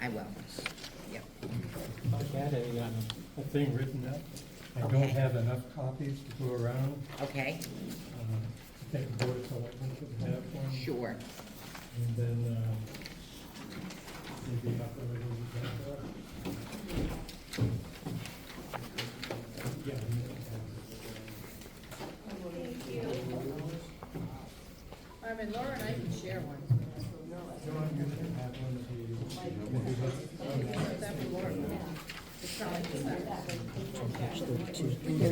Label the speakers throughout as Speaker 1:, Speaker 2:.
Speaker 1: I will. Yep.
Speaker 2: I had a thing written up. I
Speaker 1: Okay.
Speaker 2: don't have enough copies to go around.
Speaker 1: Okay,
Speaker 2: I think the board of selectmen should have one.
Speaker 1: sure.
Speaker 2: And then, maybe not really yeah.
Speaker 3: I mean, Laura and I can share one.
Speaker 2: John, you can have one of
Speaker 3: It's not like
Speaker 4: Thank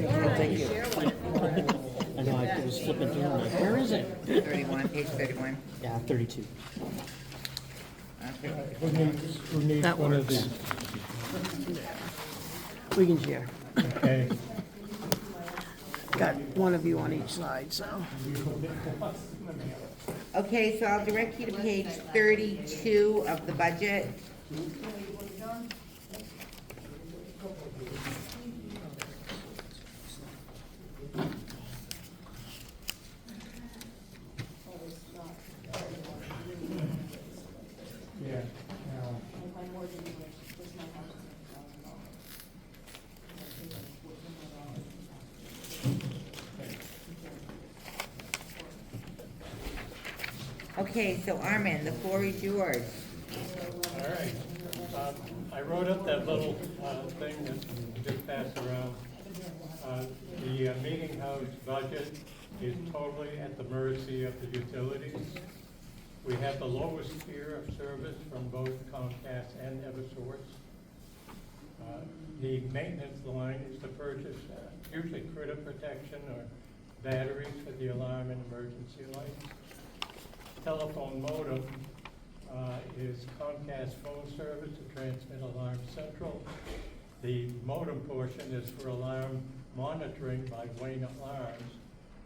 Speaker 3: Laura and I can
Speaker 4: you.
Speaker 3: share one if you want.
Speaker 4: I know, I was flipping through, I'm like, where is it?
Speaker 1: 31, page 31.
Speaker 4: Yeah, 32.
Speaker 1: Okay.
Speaker 2: Who needs
Speaker 4: That
Speaker 2: one of
Speaker 4: works.
Speaker 2: these?
Speaker 4: We can share.
Speaker 2: Okay.
Speaker 4: Got one of you on each side, so.
Speaker 1: Okay, so I'll direct you to page 32 of the budget.
Speaker 2: Yeah. Now,
Speaker 1: Okay, so Armin, the floor is yours.
Speaker 2: all right. I wrote up that little thing that you just passed around. The meeting house budget is totally at the mercy of the utilities. We have the lowest tier of service from both Comcast and Eversource. The maintenance line is to purchase usually critter protection or batteries for the alarm and emergency lights. Telephone modem is Comcast phone service to transmit Alarm Central. The modem portion is for alarm monitoring by Wayne Alarms,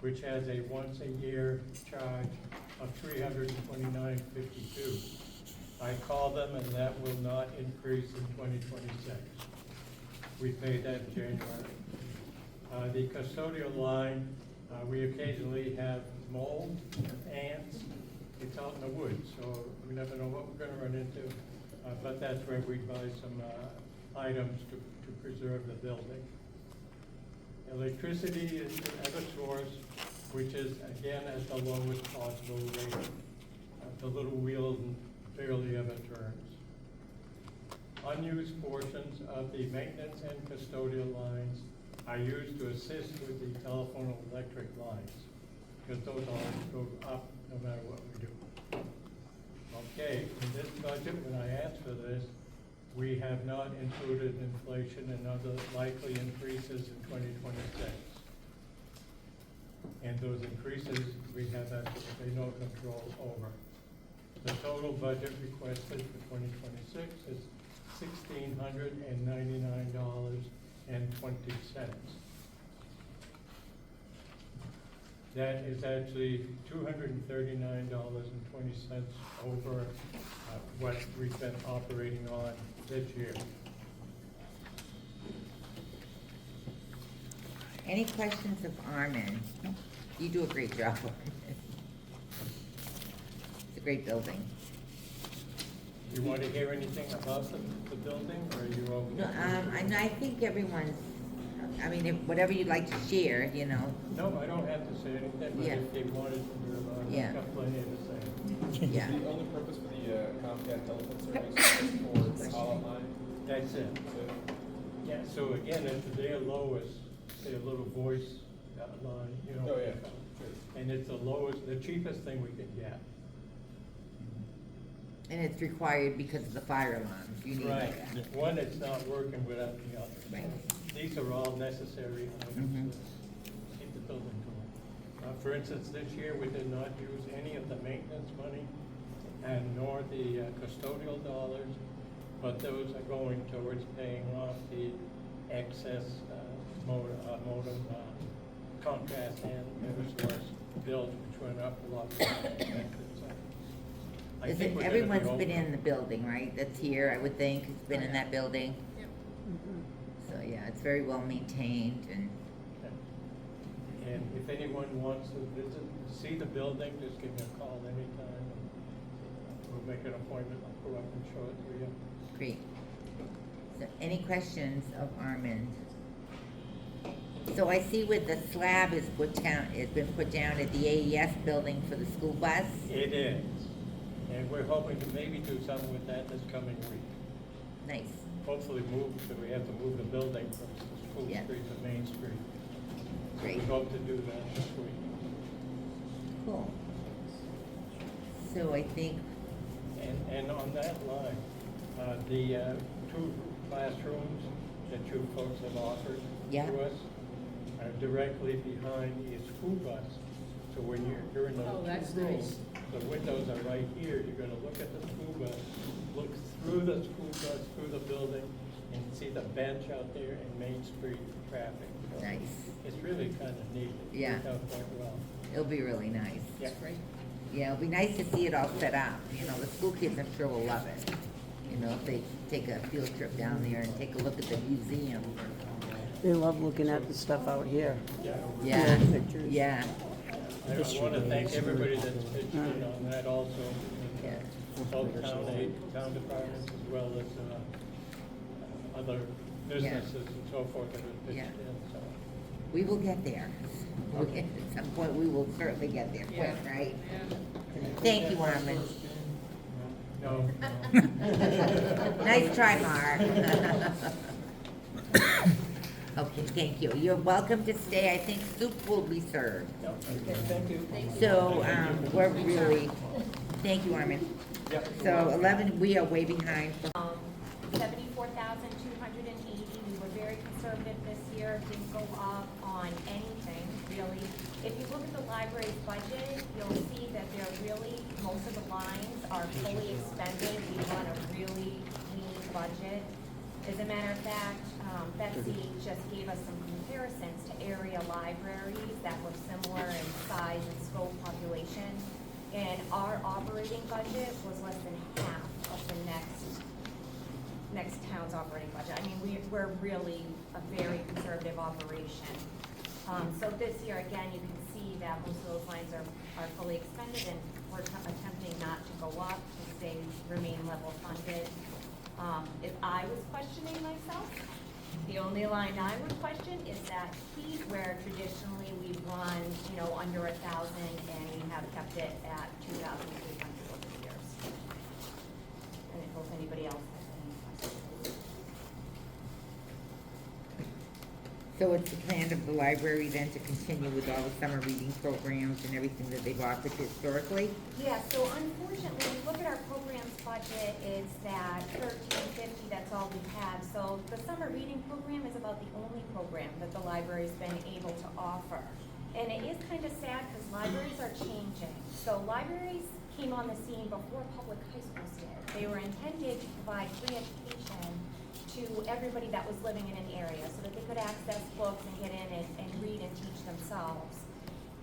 Speaker 2: which has a once-a-year charge of $329.52. I call them, and that will not increase in 2026. We paid that in January. The custodial line, we occasionally have mold, ants. It's out in the woods, so we never know what we're gonna run into. But that's where we buy some items to preserve the building. Electricity is to Eversource, which is again at the lowest possible rate. The little wheel barely ever turns. Unused portions of the maintenance and custodial lines are used to assist with the telephone and electric lines, because those always go up no matter what we do. Okay, in this budget, when I asked for this, we have not included inflation and other likely increases in 2026. And those increases, we have absolutely no control over. The total budget requested for 2026 is $1,699.20. That is actually $239.20 over what we've been operating on this year.
Speaker 1: Any questions of Armin? You do a great job. It's a great building.
Speaker 2: You want to hear anything about the building, or are you okay?
Speaker 1: No, I think everyone's, I mean, whatever you'd like to share, you know.
Speaker 2: No, I don't have to say anything, but
Speaker 1: Yeah.
Speaker 2: if they wanted to,
Speaker 1: Yeah.
Speaker 2: I've got plenty to say.
Speaker 1: Yeah.
Speaker 5: The only purpose for the Comcast telephone service is for call-out line?
Speaker 2: That's it. Yeah, so again, at their lowest, say a little voice line, you know.
Speaker 5: Oh, yeah, sure.
Speaker 2: And it's the lowest, the cheapest thing we can get.
Speaker 1: And it's required because of the fire alarms. You need
Speaker 2: Right.
Speaker 1: that.
Speaker 2: One, it's not working without the other.
Speaker 1: Right.
Speaker 2: These are all necessary
Speaker 1: Mhm.
Speaker 2: items to keep the building going. For instance, this year, we did not use any of the maintenance money and nor the custodial dollars, but those are going towards paying off the excess modem, Comcast and Eversource bills, which went up a lot. I think we're gonna be
Speaker 1: Everyone's been
Speaker 2: over.
Speaker 1: in the building, right? That's here, I would think, has been in that building.
Speaker 3: Yep.
Speaker 1: So, yeah, it's very well maintained and,
Speaker 2: And if anyone wants to visit, see the building, just give me a call anytime. We'll make an appointment, I'll go up and show it to you.
Speaker 1: Great. So any questions of Armand? So I see where the slab is put down, it's been put down at the AES building for the school bus.
Speaker 2: It is, and we're hoping to maybe do something with that this coming week.
Speaker 1: Nice.
Speaker 2: Hopefully move, so we have to move the building from School
Speaker 1: Yeah.
Speaker 2: Street to Main Street.
Speaker 1: Great.
Speaker 2: We hope to do that this week.
Speaker 1: Cool. So I think,
Speaker 2: And on that line, the 2 classrooms that you folks have offered
Speaker 1: Yeah.
Speaker 2: to us are directly behind a school bus. So when you're in
Speaker 3: Oh,
Speaker 2: those
Speaker 3: that's
Speaker 2: 2 rooms,
Speaker 3: nice.
Speaker 2: the windows are right here, you're gonna look at the school bus, look through the school bus, through the building, and see the bench out there and Main Street traffic. So
Speaker 1: nice.
Speaker 2: It's really kind of neat. It
Speaker 1: Yeah.
Speaker 2: worked out quite well.
Speaker 1: It'll be really nice.
Speaker 2: Yeah.
Speaker 3: Great.
Speaker 1: Yeah, it'll be nice to see it all set up. You know, the school kids I'm sure will love it. You know, if they take a field trip down there and take a look at the museum.
Speaker 4: They love looking at the stuff out here.
Speaker 2: Yeah.
Speaker 1: Yeah,
Speaker 4: Pictures.
Speaker 1: yeah,
Speaker 2: I want to thank everybody that's pitched in on that also,
Speaker 1: yeah.
Speaker 2: both town departments as well as other businesses and so forth that have pitched
Speaker 1: Yeah.
Speaker 2: in, so.
Speaker 1: We will get there. At some point, we will certainly get there quick,
Speaker 3: Yeah.
Speaker 1: right?
Speaker 3: Yeah.
Speaker 1: Thank you, Armin.
Speaker 2: No,
Speaker 1: Nice try, Mark. Okay, thank you. You're welcome to stay. I think soup will be served.
Speaker 2: no, okay, thank you.
Speaker 1: So, we're really, thank you, Armin.
Speaker 2: Yeah.
Speaker 1: So 11, we are way behind.
Speaker 6: 74,280. We were very conservative this year, didn't go up on anything, really. If you look at the library's budget, you'll see that most of the lines are fully expended. We run a really clean budget. As a matter of fact, Betsy just gave us some comparisons to area libraries that were similar in size and scope population. And our operating budget was less than half of the next town's operating budget. I mean, we're really a very conservative operation. So this year, again, you can see that most of those lines are fully expended, and we're attempting not to go up, to remain level funded. If I was questioning myself, the only line I would question is that heat, where traditionally we've run, under 1,000, and we have kept it at 2,300 over the years. And if anybody else has any questions.
Speaker 1: So it's the plan of the library then to continue with all the summer reading programs and everything that they've offered historically?
Speaker 6: Yeah, so unfortunately, if you look at our program's budget, it's that $13.50, that's all we've had. So the summer reading program is about the only program that the library's been able to offer. And it is kind of sad because libraries are changing. So libraries came on the scene before public high schools did. They were intended to provide free education to everybody that was living in an area so that they could access books and get in and read and teach themselves.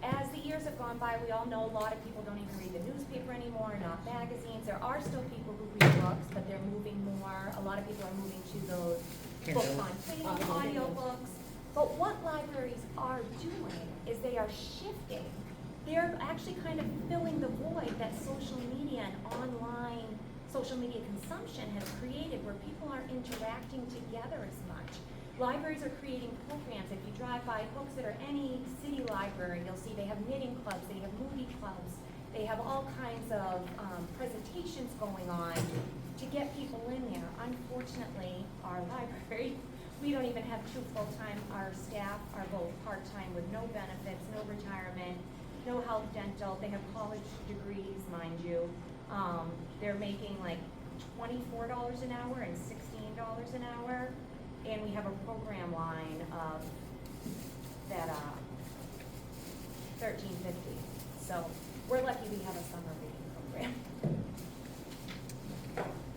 Speaker 6: As the years have gone by, we all know a lot of people don't even read the newspaper anymore, not magazines. There are still people who read books, but they're moving more. A lot of people are moving to those books on tape, audiobooks. But what libraries are doing is they are shifting. They're actually kind of filling the void that social media and online social media consumption has created, where people aren't interacting together as much. Libraries are creating programs. If you drive by Hooksett or any city library, you'll see they have knitting clubs, they have movie clubs, they have all kinds of presentations going on to get people in there. Unfortunately, our library, we don't even have 2 full-time. Our staff are both part-time with no benefits, no retirement, no health, dental. They have college degrees, mind you. They're making like $24 an hour and $16 an hour. And we have a program line of that $13.50. So we're lucky we have a summer reading program.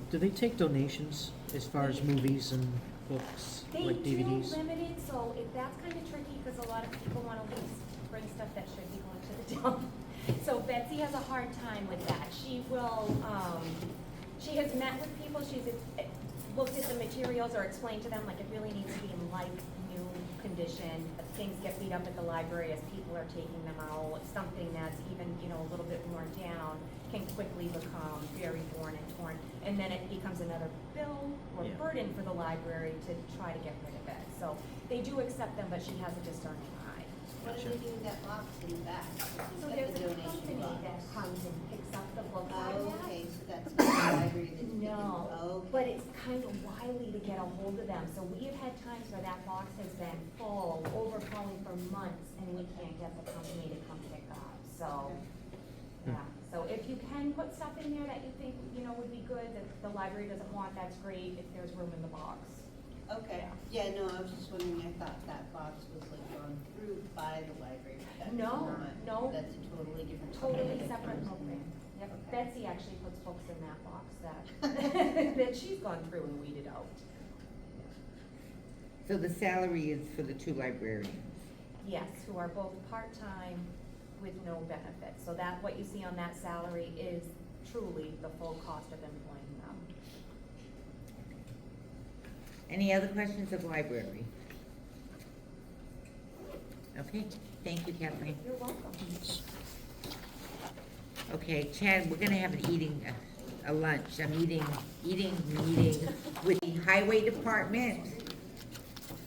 Speaker 4: Do they take donations as far as movies and books,
Speaker 6: They
Speaker 4: like
Speaker 6: do
Speaker 4: DVDs?
Speaker 6: limited, so that's kind of tricky because a lot of people want to bring stuff that should be going to the dump. So Betsy has a hard time with that. She will, she has met with people, she's looked at the materials or explained to them, like, it really needs to be in like new condition, things get beat up at the library as people are taking them out, something that's even, a little bit worn down can quickly become very worn and torn, and then it becomes another bill or
Speaker 4: Yeah.
Speaker 6: burden for the library to try to get rid of it. So they do accept them, but she has a discerning eye.
Speaker 3: What do they do with that box in the back?
Speaker 6: So
Speaker 3: Is
Speaker 6: there's
Speaker 3: that the
Speaker 6: a
Speaker 3: donation
Speaker 6: company
Speaker 3: box?
Speaker 6: that comes and picks up the books
Speaker 3: Oh,
Speaker 6: like that.
Speaker 3: okay, so that's the library that's picking,
Speaker 6: No,
Speaker 3: oh,
Speaker 6: but it's kind of wily to get a hold of them, so we have had times where that box has been full, overflowing for months, and we can't get the company to come pick up, so, yeah. So if you can put stuff in there that you think, would be good, that the library doesn't want, that's great, if there's room in the box.
Speaker 3: okay. Yeah, no, I was just wondering, I thought that box was like gone through by the library. but that's
Speaker 6: No,
Speaker 3: not.
Speaker 6: no.
Speaker 3: That's a totally different.
Speaker 6: Totally
Speaker 3: company that
Speaker 6: separate
Speaker 3: comes in.
Speaker 6: program. Yep,
Speaker 3: Okay.
Speaker 6: Betsy actually puts books in that box that, that she's gone through and weeded out.
Speaker 1: So the salary is for the two librarians.
Speaker 6: Yes, who are both part-time with no benefits. So that, what you see on that salary is truly the full cost of employing them.
Speaker 1: Any other questions of library? Okay, thank you, Kathleen.
Speaker 6: You're welcome.
Speaker 1: Okay, Chad, we're gonna have a lunch, meeting with the highway department.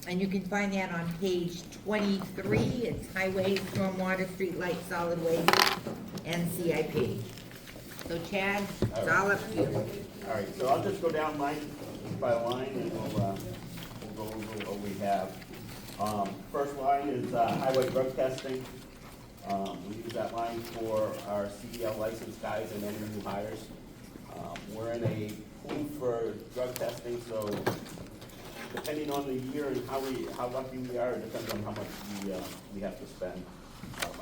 Speaker 1: And you can find that on page 23, it's highway, stormwater, street light, solid waste, and CIP. So Chad, it's all up to you.
Speaker 7: All right, so I'll just go down line by line and we'll go over what we have. First line is highway drug testing. We use that line for our CDL licensed guys and any new hires. We're in a pool for drug testing, so depending on the year and how lucky we are, it depends on how much we have to spend.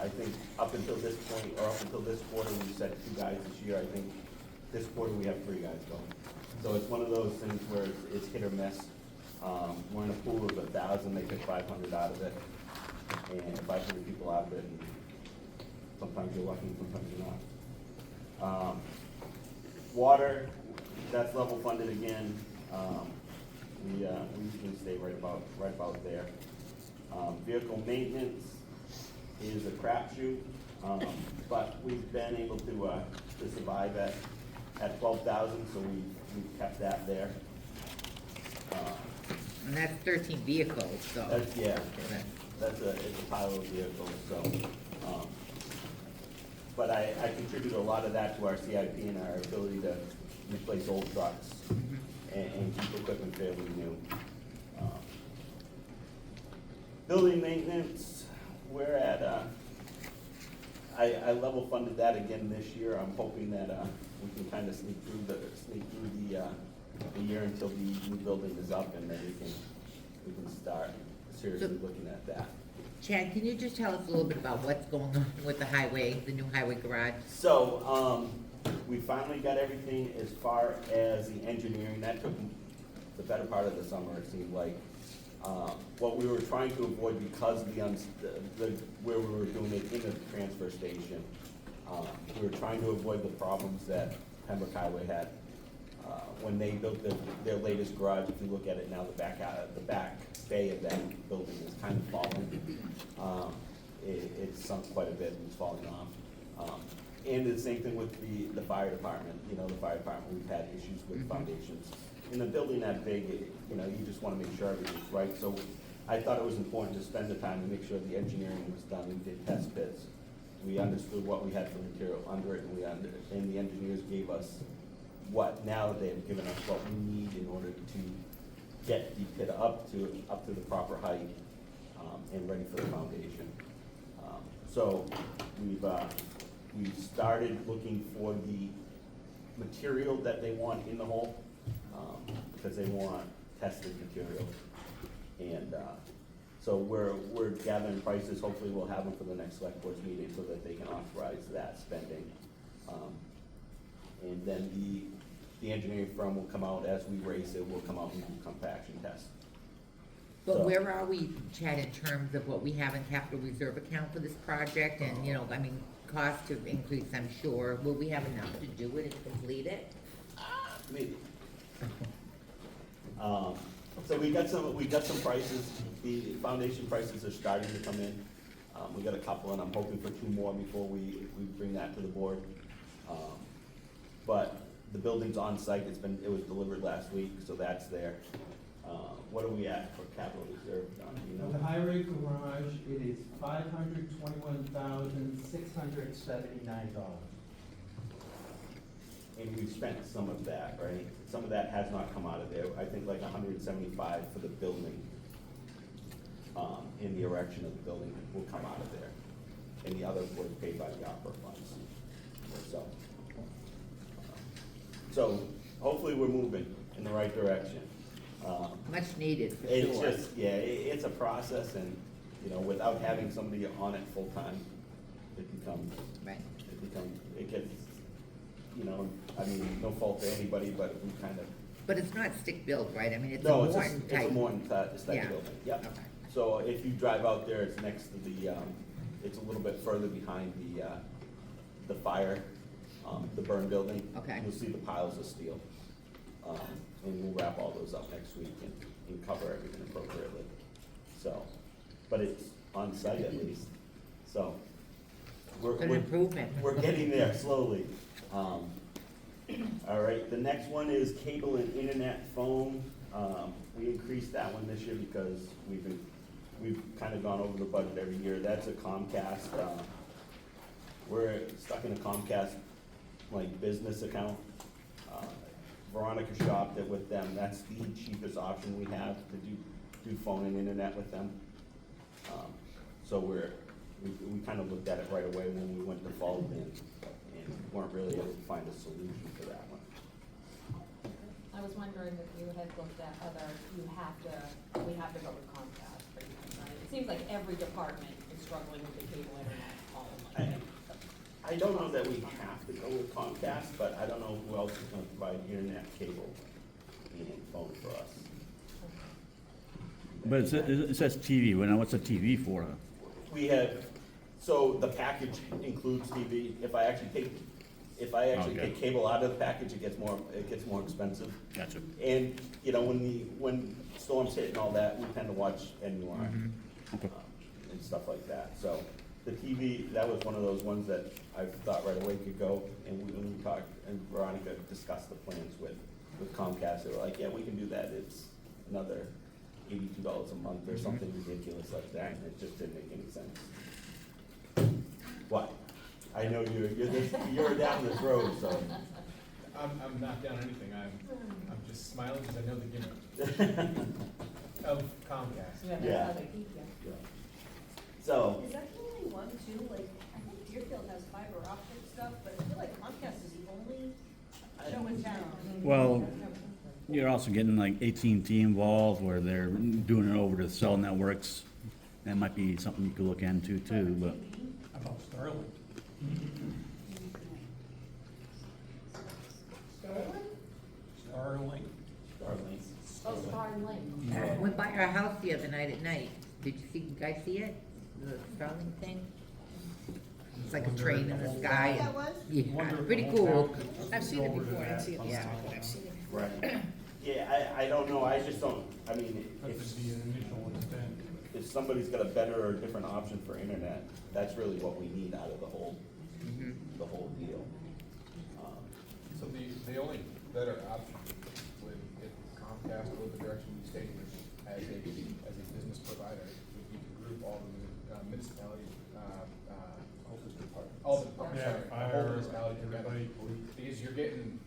Speaker 7: I think up until this point, or up until this quarter, we said 2 guys this year. I think this quarter we have 3 guys going. So it's one of those things where it's hit or miss. We're in a pool of 1,000, they pick 500 out of it, and 500 people out of it. And sometimes you're lucky, sometimes you're not. Water, that's level funded again. We usually stay right about there. Vehicle maintenance is a crapshoot, but we've been able to survive at 12,000, so we've kept that there.
Speaker 1: And that's 13 vehicles, so.
Speaker 7: That's, yeah, it's a pile of vehicles, so. But I contribute a lot of that to our CIP and our ability to replace old trucks and keep equipment fairly new. Building maintenance, we're at, I level funded that again this year. I'm hoping that we can kind of sneak through the year until the new building is up, and then we can start seriously looking at that.
Speaker 1: Chad, can you just tell us a little bit about what's going on with the highway, the new highway garage?
Speaker 7: So, we finally got everything as far as the engineering. That took the better part of the summer, it seemed like. What we were trying to avoid because where we were doing it in the transfer station, we were trying to avoid the problems that Pembroke Highway had. When they built their latest garage, if you look at it now, the back bay of that building is kind of falling. It's sunk quite a bit and it's falling off. And the same thing with the fire department. The fire department, we've had issues with foundations. In a building that big, you just want to make sure everything's right. So I thought it was important to spend the time to make sure the engineering was done. We did test pits. We understood what we had for material under it, and the engineers gave us now they have given us what we need in order to get the pit up to the proper height and ready for the foundation. So we've started looking for the material that they want in the hole, because they want tested material. And so we're gathering prices. Hopefully we'll have them for the next select board's meeting so that they can authorize that spending. And then the engineering firm will come out as we race it, will come out and do compaction tests.
Speaker 1: But
Speaker 7: So-
Speaker 1: where are we, Chad, in terms of what we have in capital reserve account for this project? And, costs have increased, I'm sure. Will we have enough to do it and complete it?
Speaker 7: Maybe. So we got some prices. the foundation prices are starting to come in. We got a couple, and I'm hoping for 2 more before we bring that to the board. But the building's on site, it was delivered last week, so that's there. What are we at for capital reserve, Don, do you know?
Speaker 8: The highway garage, it is $521,679.
Speaker 7: And we've spent some of that, right? Some of that has not come out of there. I think like 175 for the building, in the erection of the building will come out of there. And the other was paid by the opera funds. So hopefully we're moving in the right direction.
Speaker 1: Much needed, for
Speaker 7: It's
Speaker 1: sure.
Speaker 7: just, yeah, it's a process, and, you know, without having somebody on it full-time,
Speaker 1: Right.
Speaker 7: it gets, you know, I mean, no fault to anybody, but we kind of.
Speaker 1: But it's not stick-built, right? I mean, it's a
Speaker 7: No,
Speaker 1: Morton
Speaker 7: it's a
Speaker 1: type.
Speaker 7: Morton type
Speaker 1: Yeah.
Speaker 7: building, yep.
Speaker 1: Okay.
Speaker 7: So if you drive out there, it's next to the, it's a little bit further behind the fire, the burn building.
Speaker 1: Okay.
Speaker 7: You'll see the piles of steel. And we'll wrap all those up next week and cover everything appropriately. So, but it's on site at least, so.
Speaker 1: Good improvement.
Speaker 7: We're getting there slowly. All right, the next one is cable and internet phone. We increased that one this year because we've kind of gone over the budget every year. That's a Comcast, we're stuck in a Comcast, like, business account. Veronica shopped it with them. That's the cheapest option we have to do phone and internet with them. So we kind of looked at it right away when we went to default and weren't really able to find a solution for that one.
Speaker 9: I was wondering if you had looked at we have to go with Comcast, pretty much, right? It seems like every department is struggling with the cable internet all of them.
Speaker 7: I don't know that we have to go with Comcast, but I don't know who else is gonna provide internet, cable, and phone for us.
Speaker 10: But it says TV, well, now what's a TV for?
Speaker 7: We have, so the package includes TV. If I actually
Speaker 10: Okay.
Speaker 7: take cable out of the package, it gets more expensive.
Speaker 10: Gotcha.
Speaker 7: And, you know, when storms hit and all that, we tend to watch NUR,
Speaker 10: Okay.
Speaker 7: and stuff like that. So the TV, that was one of those ones that I thought right away could go, and we talked, and Veronica discussed the plans with Comcast. They were like, yeah, we can do that. It's another $82 a month or something ridiculous like that, and it just didn't make any sense. What? I know you're down this road, so.
Speaker 5: I'm not down anything, I'm just smiling because I know the gimmick of Comcast.
Speaker 9: Yeah, that's
Speaker 7: Yeah.
Speaker 9: how they keep you.
Speaker 7: Yeah. So,
Speaker 3: Is that the only one too? Like, I think Deerfield has fiber optic stuff, but I feel like Comcast is the only show in town.
Speaker 10: Well, you're also getting like AT&T involved where they're doing it over to cell networks. That might be something you could look into too, but.
Speaker 2: About Sterling. Starlink.
Speaker 7: Starlink.
Speaker 9: Oh, Starlink.
Speaker 1: Went by our house the other night at night. Did you guys see it? The Starlink thing? It's like a train in the sky.
Speaker 3: That was?
Speaker 1: Yeah, pretty cool.
Speaker 4: I've seen it before, I didn't see it this
Speaker 1: Yeah.
Speaker 4: time, but I've seen it.
Speaker 7: Right. Yeah, I don't know, I just don't, I mean,
Speaker 2: That's the initial intent.
Speaker 7: if somebody's got a better or different option for internet, that's really what we need out of the whole deal.
Speaker 5: So the only better option would, if Comcast go the direction you stated as a business provider, would be to group all the municipalities, all the departments,
Speaker 2: Yeah,
Speaker 5: sorry, the
Speaker 2: fire,
Speaker 5: whole municipality together.
Speaker 2: everybody, police.
Speaker 5: Because you're getting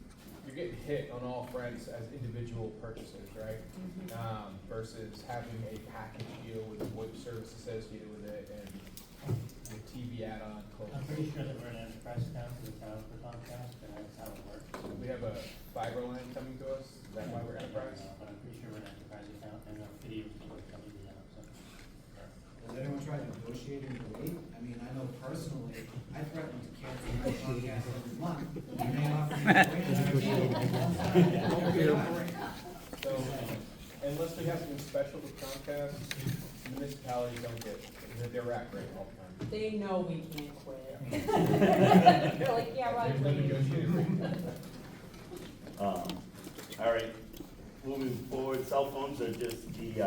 Speaker 5: hit on all fronts as individual purchases, right? Versus having a package deal with a VoIP service associated with it and the TV add-on.
Speaker 11: I'm pretty sure that we're an enterprise account for the town for Comcast, and that's how it works.
Speaker 5: We have a fiber line coming to us, is that why we're enterprise?
Speaker 11: But I'm pretty sure we're an enterprise account, and our video is coming to that, so.
Speaker 12: Has anyone tried negotiating the rate? I mean, I know personally, I threatened to cancel my Comcast every month. You may offer me a rate.
Speaker 5: So, unless we have something special with Comcast, municipalities don't get, they're rack rate all the time.
Speaker 9: They know we can't quit. They're like, yeah, right.
Speaker 5: There's no negotiating.
Speaker 7: All right, moving forward, cell phones are just the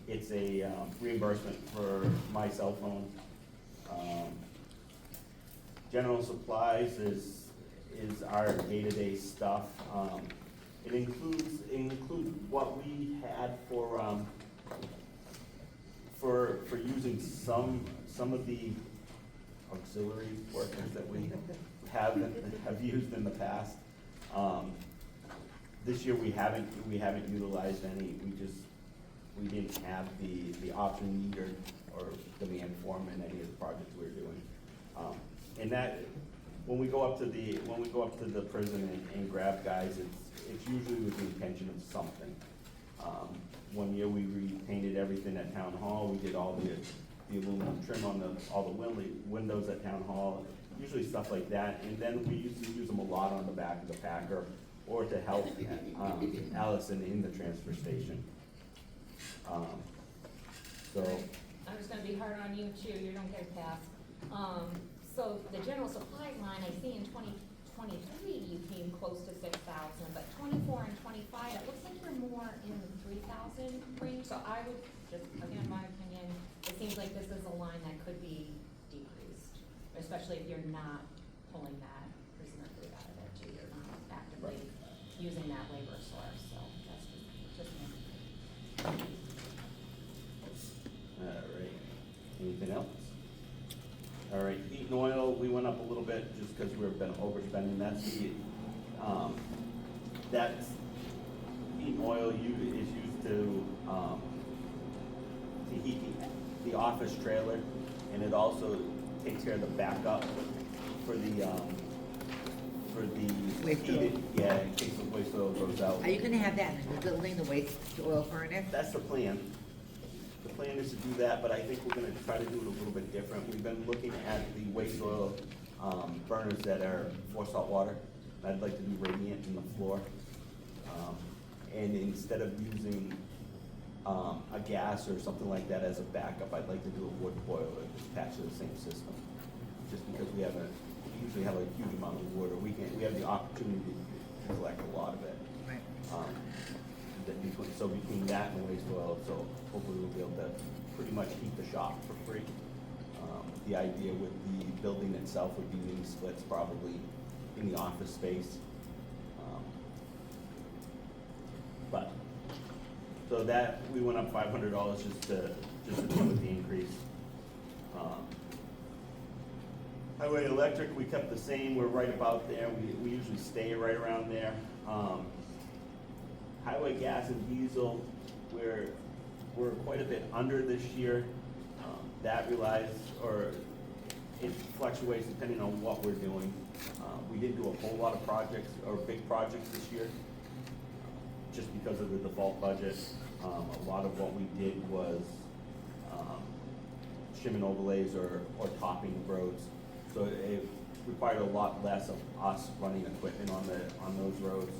Speaker 7: It's a reimbursement for my cell phone. General supplies is our day-to-day stuff. It includes what we had for using some of the auxiliary workers that we have used in the past. This year we haven't utilized any. We didn't have the option need or demand for them in any of the projects we were doing. And that, when we go up to the prison and grab guys, it's usually with the intention of something. One year we repainted everything at Town Hall. We did all the aluminum trim on all the windows at Town Hall, usually stuff like that. And then we used to use them a lot on the back of the Packer or to help Allison in the transfer station. So.
Speaker 9: I'm just gonna be hard on you too, you don't get a pass. So the general supplies line, I see in 2023, you came close to 6,000, but 24 and 25, it looks like you're more in the 3,000 range. So I would just, again, my opinion, it seems like this is a line that could be decreased, especially if you're not pulling that prisoner food out of there too. You're not actively using that labor source, so that's just me.
Speaker 7: All right, anything else? All right, heat and oil, we went up a little bit just because we've been overspending. That's heat and oil is used to heat the office trailer, and it also takes care of the backup for the
Speaker 1: Waste
Speaker 7: heated,
Speaker 1: oil.
Speaker 7: yeah, in case the waste oil goes out.
Speaker 1: Are you gonna have that in the building, the waste oil furnace?
Speaker 7: That's the plan. The plan is to do that, but I think we're gonna try to do it a little bit different. We've been looking at the waste oil burners that are for salt water. I'd like to do radiant in the floor. And instead of using a gas or something like that as a backup, I'd like to do a wood boiler attached to the same system. Just because we usually have a huge amount of wood, or we have the opportunity to collect a lot of it.
Speaker 1: Right.
Speaker 7: So between that and waste oil, so hopefully we'll be able to pretty much heat the shop for free. The idea with the building itself would be mini splits probably in the office space. So that, we went up $500 just to deal with the increase. Highway electric, we kept the same, we're right about there, we usually stay right around there. Highway gas and diesel, we're quite a bit under this year. That relies, or it fluctuates depending on what we're doing. We didn't do a whole lot of projects, or big projects this year, just because of the default budget. A lot of what we did was shim and overlays or topping roads. So it required a lot less of us running equipment on those roads.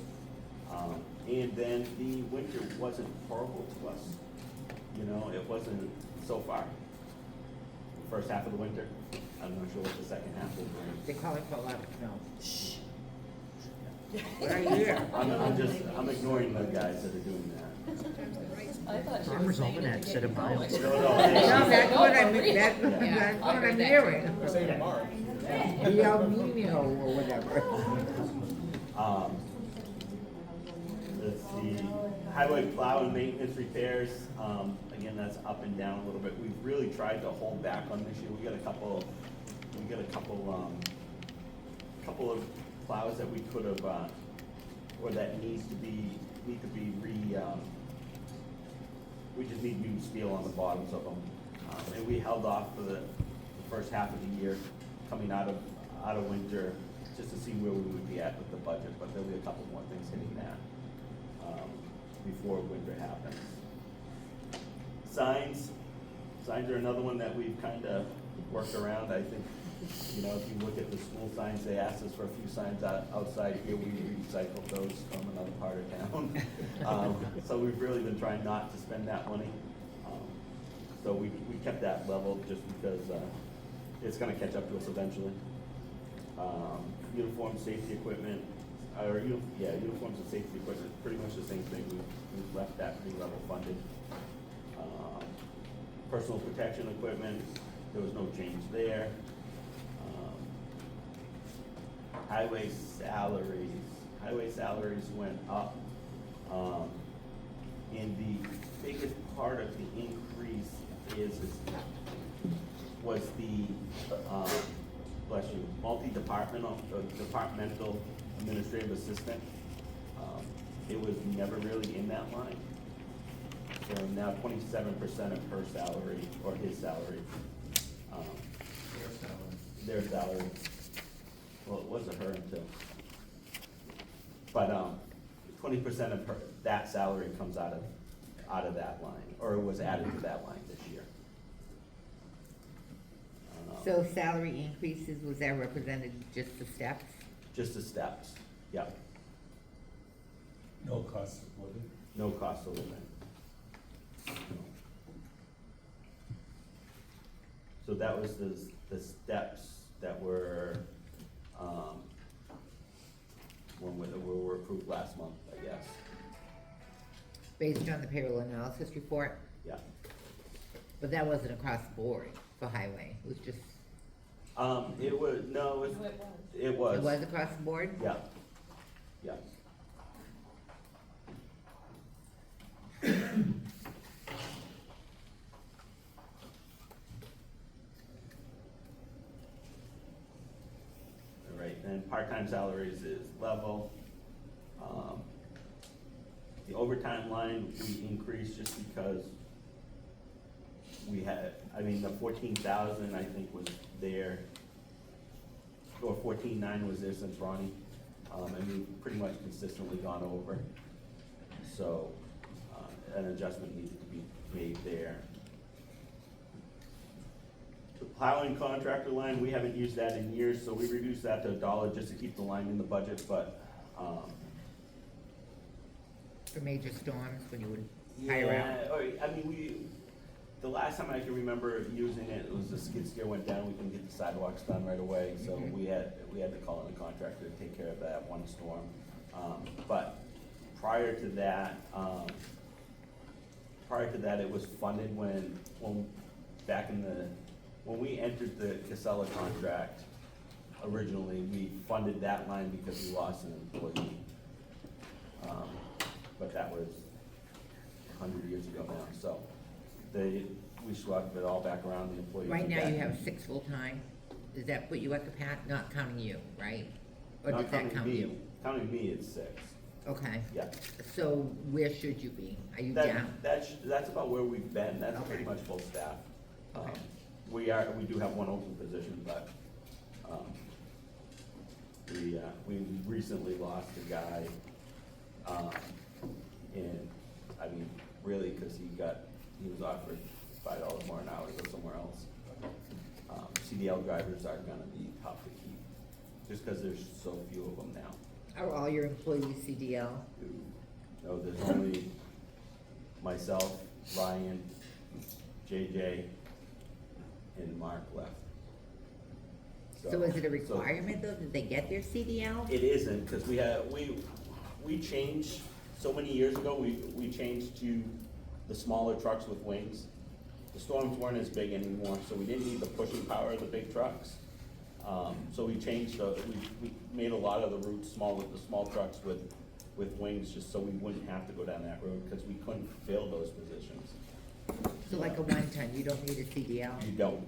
Speaker 7: And then the winter wasn't horrible to us. You know, it wasn't so far. The first half of the winter, I'm not sure what the second half will bring.
Speaker 1: They call it for a lot of snow. Shh. Right here.
Speaker 7: I'm ignoring the guys that are doing that.
Speaker 9: I thought she was
Speaker 4: Farmer's
Speaker 9: saying
Speaker 4: Almanac
Speaker 9: it
Speaker 4: said
Speaker 9: to
Speaker 4: a
Speaker 9: get
Speaker 4: mile.
Speaker 9: going.
Speaker 7: No,
Speaker 1: No, that's what
Speaker 7: Yeah.
Speaker 1: I'm hearing.
Speaker 5: We're saying tomorrow.
Speaker 1: The El Nino or whatever.
Speaker 7: Let's see, highway plow and maintenance repairs, again, that's up and down a little bit. We've really tried to hold back on this year. We got a couple of plows that we could have, or that need to be we just need new steel on the bottoms of them. And we held off for the first half of the year, coming out of winter, just to see where we would be at with the budget, but there'll be a couple more things hitting that before winter happens. Signs are another one that we've kind of worked around. I think, you know, if you look at the school signs, they asked us for a few signs outside here. We recycled those from another part of town. So we've really been trying not to spend that money. So we kept that level just because it's gonna catch up to us eventually. Uniform safety equipment, uniforms and safety equipment, pretty much the same thing. We've left that pretty level funded. Personal protection equipment, there was no change there. Highway salaries went up. And the biggest part of the increase was the, bless you, departmental administrative assistant. It was never really in that line. So now 27% of her salary, or his salary, their salary, well, it wasn't her until, but 20% of her, that salary comes out of that line, or it was added to that line this year.
Speaker 1: So salary increases, was that represented just the steps?
Speaker 7: Just the steps, yeah,
Speaker 8: No cost of living.
Speaker 7: no cost of living. So that was the steps that were, were approved last month, I guess,
Speaker 1: Based on the payroll analysis report?
Speaker 7: yeah.
Speaker 1: But that wasn't across the board for highway, it was just,
Speaker 7: It was, no,
Speaker 9: No, it was.
Speaker 7: it was.
Speaker 1: it was across the board?
Speaker 7: Yeah, yeah. All right, and part-time salaries is level. The overtime line, we increased just because we had, I mean, the 14,000, I think, was there, or 14,900 was there since Ronnie, and we've pretty much consistently gone over. So, an adjustment needed to be made there. The plowing contractor line, we haven't used that in years, so we reduced that to $1 just to keep the line in the budget, but,
Speaker 1: For major storms, when you would hire out?
Speaker 7: yeah, or, I mean, the last time I can remember using it, was the skid steer went down, we couldn't get the sidewalks done right away, so
Speaker 1: Mhm.
Speaker 7: we had to call in a contractor to take care of that one storm. But prior to that, it was funded when we entered the Casella contract, originally, we funded that line because we lost an employee. But that was 100 years ago now, so we swapped it all back around, the employees.
Speaker 1: Right
Speaker 7: are
Speaker 1: now, you
Speaker 7: back.
Speaker 1: have 6 full-time, does that put you at not counting you, right? Or
Speaker 7: Not
Speaker 1: does that
Speaker 7: counting
Speaker 1: count
Speaker 7: me.
Speaker 1: you?
Speaker 7: Counting me, it's 6,
Speaker 1: Okay,
Speaker 7: yeah.
Speaker 1: so where should you be? Are you down?
Speaker 7: That's about where we've been, that's
Speaker 1: Okay.
Speaker 7: pretty much full staff.
Speaker 1: Okay.
Speaker 7: We do have one open position, but, we recently lost a guy, and, I mean, really, cause he was offered $5 more an hour to go somewhere else. CDL drivers are gonna be tough to keep, just cause there's so few of them now.
Speaker 1: Are all your employees CDL?
Speaker 7: No, there's only myself, Ryan, JJ, and Mark left.
Speaker 1: So is it a requirement though, that they get their CDL?
Speaker 7: It isn't, because we changed, so many years ago, we changed to the smaller trucks with wings. The storms weren't as big anymore, so we didn't need the pushing power of the big trucks. So we changed, we made a lot of the routes the small trucks with wings, just so we wouldn't have to go down that road, because we couldn't fill those positions.
Speaker 1: So like a 1-ton, you don't need a CDL?
Speaker 7: You don't.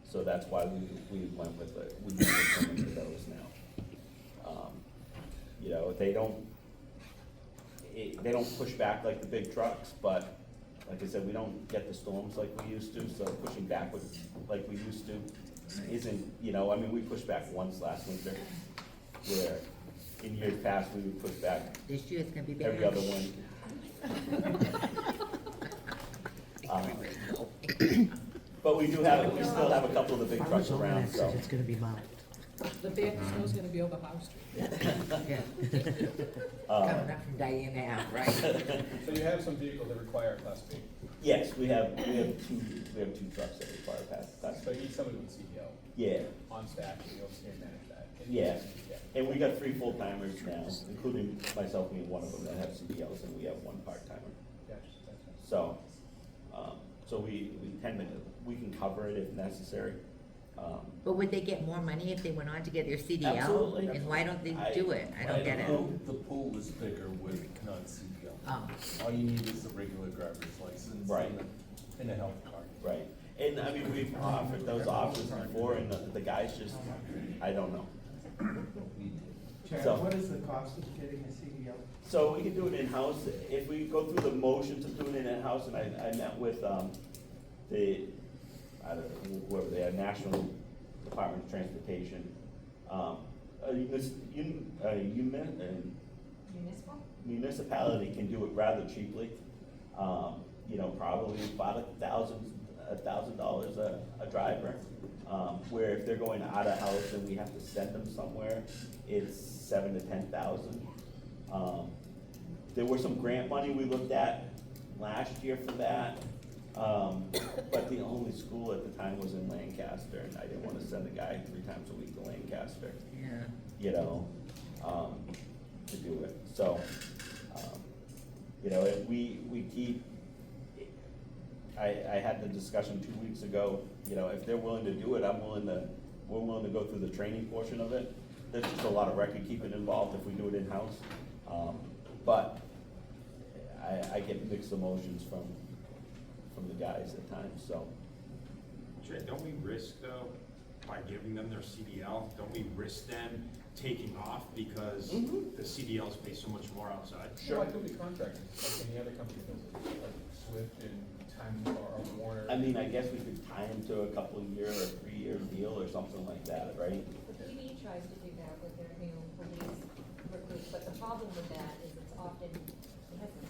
Speaker 7: So that's why we went with someone for those now. You know, they don't push back like the big trucks, but like I said, we don't get the storms like we used to, so pushing back like we used to isn't, you know, I mean, we pushed back once last winter, where in years past, we would push back
Speaker 1: This year it's gonna be bad.
Speaker 7: every other one. But we still have a couple of the big trucks
Speaker 4: Farmers
Speaker 7: around,
Speaker 4: Almanac
Speaker 7: so.
Speaker 4: says it's gonna be mild.
Speaker 13: The big snow's gonna be over House Street.
Speaker 1: Yeah.
Speaker 7: Uh,
Speaker 1: Coming up from Diana Ave, right?
Speaker 5: So you have some vehicles that require a Class B,
Speaker 7: Yes, we have two trucks that require pass.
Speaker 5: so you need somebody with CDL
Speaker 7: Yeah,
Speaker 5: on staff to be able to manage that.
Speaker 7: yeah.
Speaker 5: Yeah.
Speaker 7: And we got 3 full-timers now, including myself being one of them that have CDLs, and we have 1 part-timer.
Speaker 5: Gotcha, gotcha.
Speaker 7: So, So we tend to, we can cover it if necessary.
Speaker 1: But would they get more money if they went on to get their CDL?
Speaker 7: Absolutely.
Speaker 1: And why don't they do it? I don't get it.
Speaker 14: The pool is bigger with non-CDL.
Speaker 1: Oh,
Speaker 14: All you need is a regular driver's license.
Speaker 7: Right.
Speaker 14: And a health card.
Speaker 7: Right, and I mean, we've offered those options before, and the guys just, I don't know.
Speaker 8: Chad,
Speaker 7: So-
Speaker 8: what is the cost of getting a CDL?
Speaker 7: So we can do it in-house, if we go through the motions of doing it in-house, and I met with, I don't know, whoever they are, National Department of Transportation,
Speaker 9: Municipal?
Speaker 7: municipality can do it rather cheaply. You know, probably about $1,000 a driver. Where if they're going out of house and we have to send them somewhere, it's $7,000 to $10,000. There was some grant money we looked at last year for that. But the only school at the time was in Lancaster, and I didn't wanna send a guy 3 times a week to Lancaster,
Speaker 1: yeah.
Speaker 7: you know, to do it. So, you know, we keep, I had the discussion 2 weeks ago, you know, if they're willing to do it, we're willing to go through the training portion of it. There's just a lot of record keeping involved if we do it in-house. But I get mixed emotions from the guys at times, so.
Speaker 15: Sure, don't we risk though, by giving them their CDL, don't we risk them taking off because the CDLs pay so much more outside?
Speaker 5: Sure. Why could we contract like any other company does it, like Swift and Time or Warner?
Speaker 7: I mean, I guess we could tie them to a couple of year or 3-year deal or something like that, right?
Speaker 9: The PD tries to do that with their new police recruits, but the problem with that is it's often, it hasn't.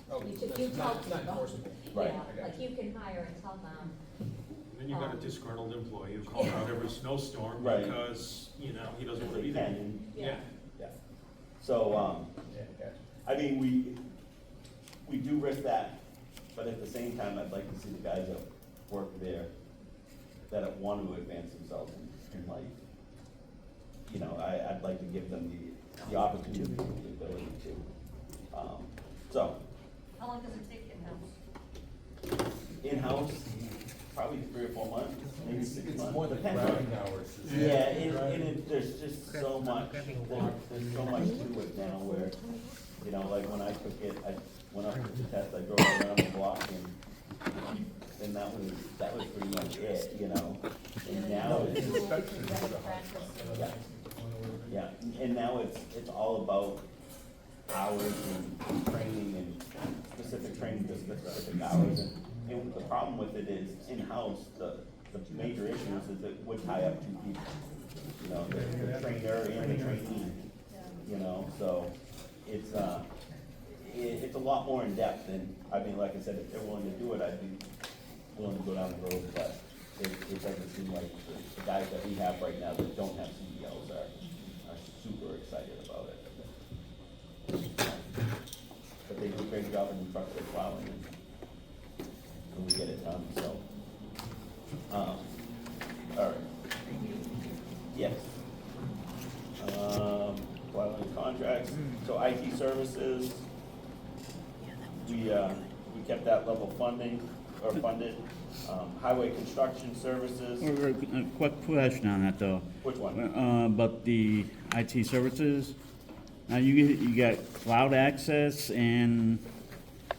Speaker 5: Oh,
Speaker 9: You
Speaker 5: it's
Speaker 9: tell
Speaker 5: not
Speaker 9: people.
Speaker 5: enforceable.
Speaker 7: Right.
Speaker 9: Yeah,
Speaker 5: I got
Speaker 9: like you can hire and tell them,
Speaker 15: Then you got a disgruntled employee who calls out every snowstorm
Speaker 7: Right.
Speaker 15: because, you know, he doesn't
Speaker 7: If
Speaker 15: wanna
Speaker 7: they
Speaker 15: be there.
Speaker 7: can,
Speaker 15: Yeah.
Speaker 7: yeah. So,
Speaker 5: Yeah, gotcha.
Speaker 7: I mean, we do risk that, but at the same time, I'd like to see the guys that work there, that want to advance themselves in life. You know, I'd like to give them the opportunity, the ability to. So,
Speaker 9: how long does it take in-house?
Speaker 7: in-house, probably 3 or 4 months, maybe 6 months.
Speaker 14: It's more than
Speaker 7: Depends on-
Speaker 14: driving hours.
Speaker 7: Yeah, there's just so much, there's so much to it now where, you know, like when I took it, I went up to the test, I drove around the block and that was pretty much it, you know? And now it's, yeah, yeah, and now it's all about hours and training and specific training to specific hours. And the problem with it is, in-house, the major issue is it would tie up 2 people. You know, the trainer and the trainee, you know, so it's a lot more in-depth than, I mean, like I said, if they're willing to do it, I'd be willing to go down the road, but it doesn't seem like the guys that we have right now that don't have CDLs are super excited about it. But they do a great job in the trucks they're plowing and we get it done, so. All right. Yes. Plowing contracts, so IT services, we kept that level funded. Highway construction services,
Speaker 10: A quick question on that though.
Speaker 7: which one?
Speaker 10: About the IT services. Now you got cloud access and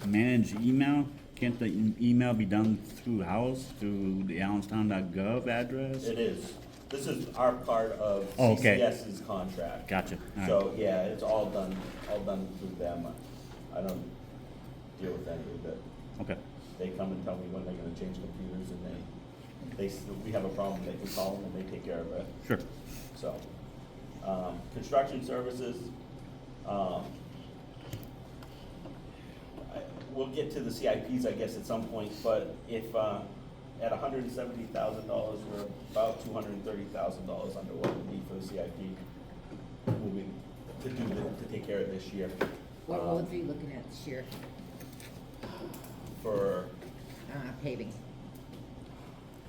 Speaker 10: managed email. Can't the email be done through through the allenstown.gov address?
Speaker 7: It is. This is our part of
Speaker 10: Oh, okay.
Speaker 7: CCS's contract.
Speaker 10: Gotcha. All right.
Speaker 7: So, yeah, it's all done through them. I don't deal with any of it.
Speaker 10: Okay.
Speaker 7: They come and tell me when they're gonna change computers and we have a problem, they can call them and they take care of it.
Speaker 10: Sure.
Speaker 7: So, construction services, we'll get to the CIPs, I guess, at some point, but if, at $170,000, we're about $230,000 under what we need for the CIP, moving, to take care of this year.
Speaker 1: What roads are you looking at this year?
Speaker 7: For,
Speaker 1: Paving.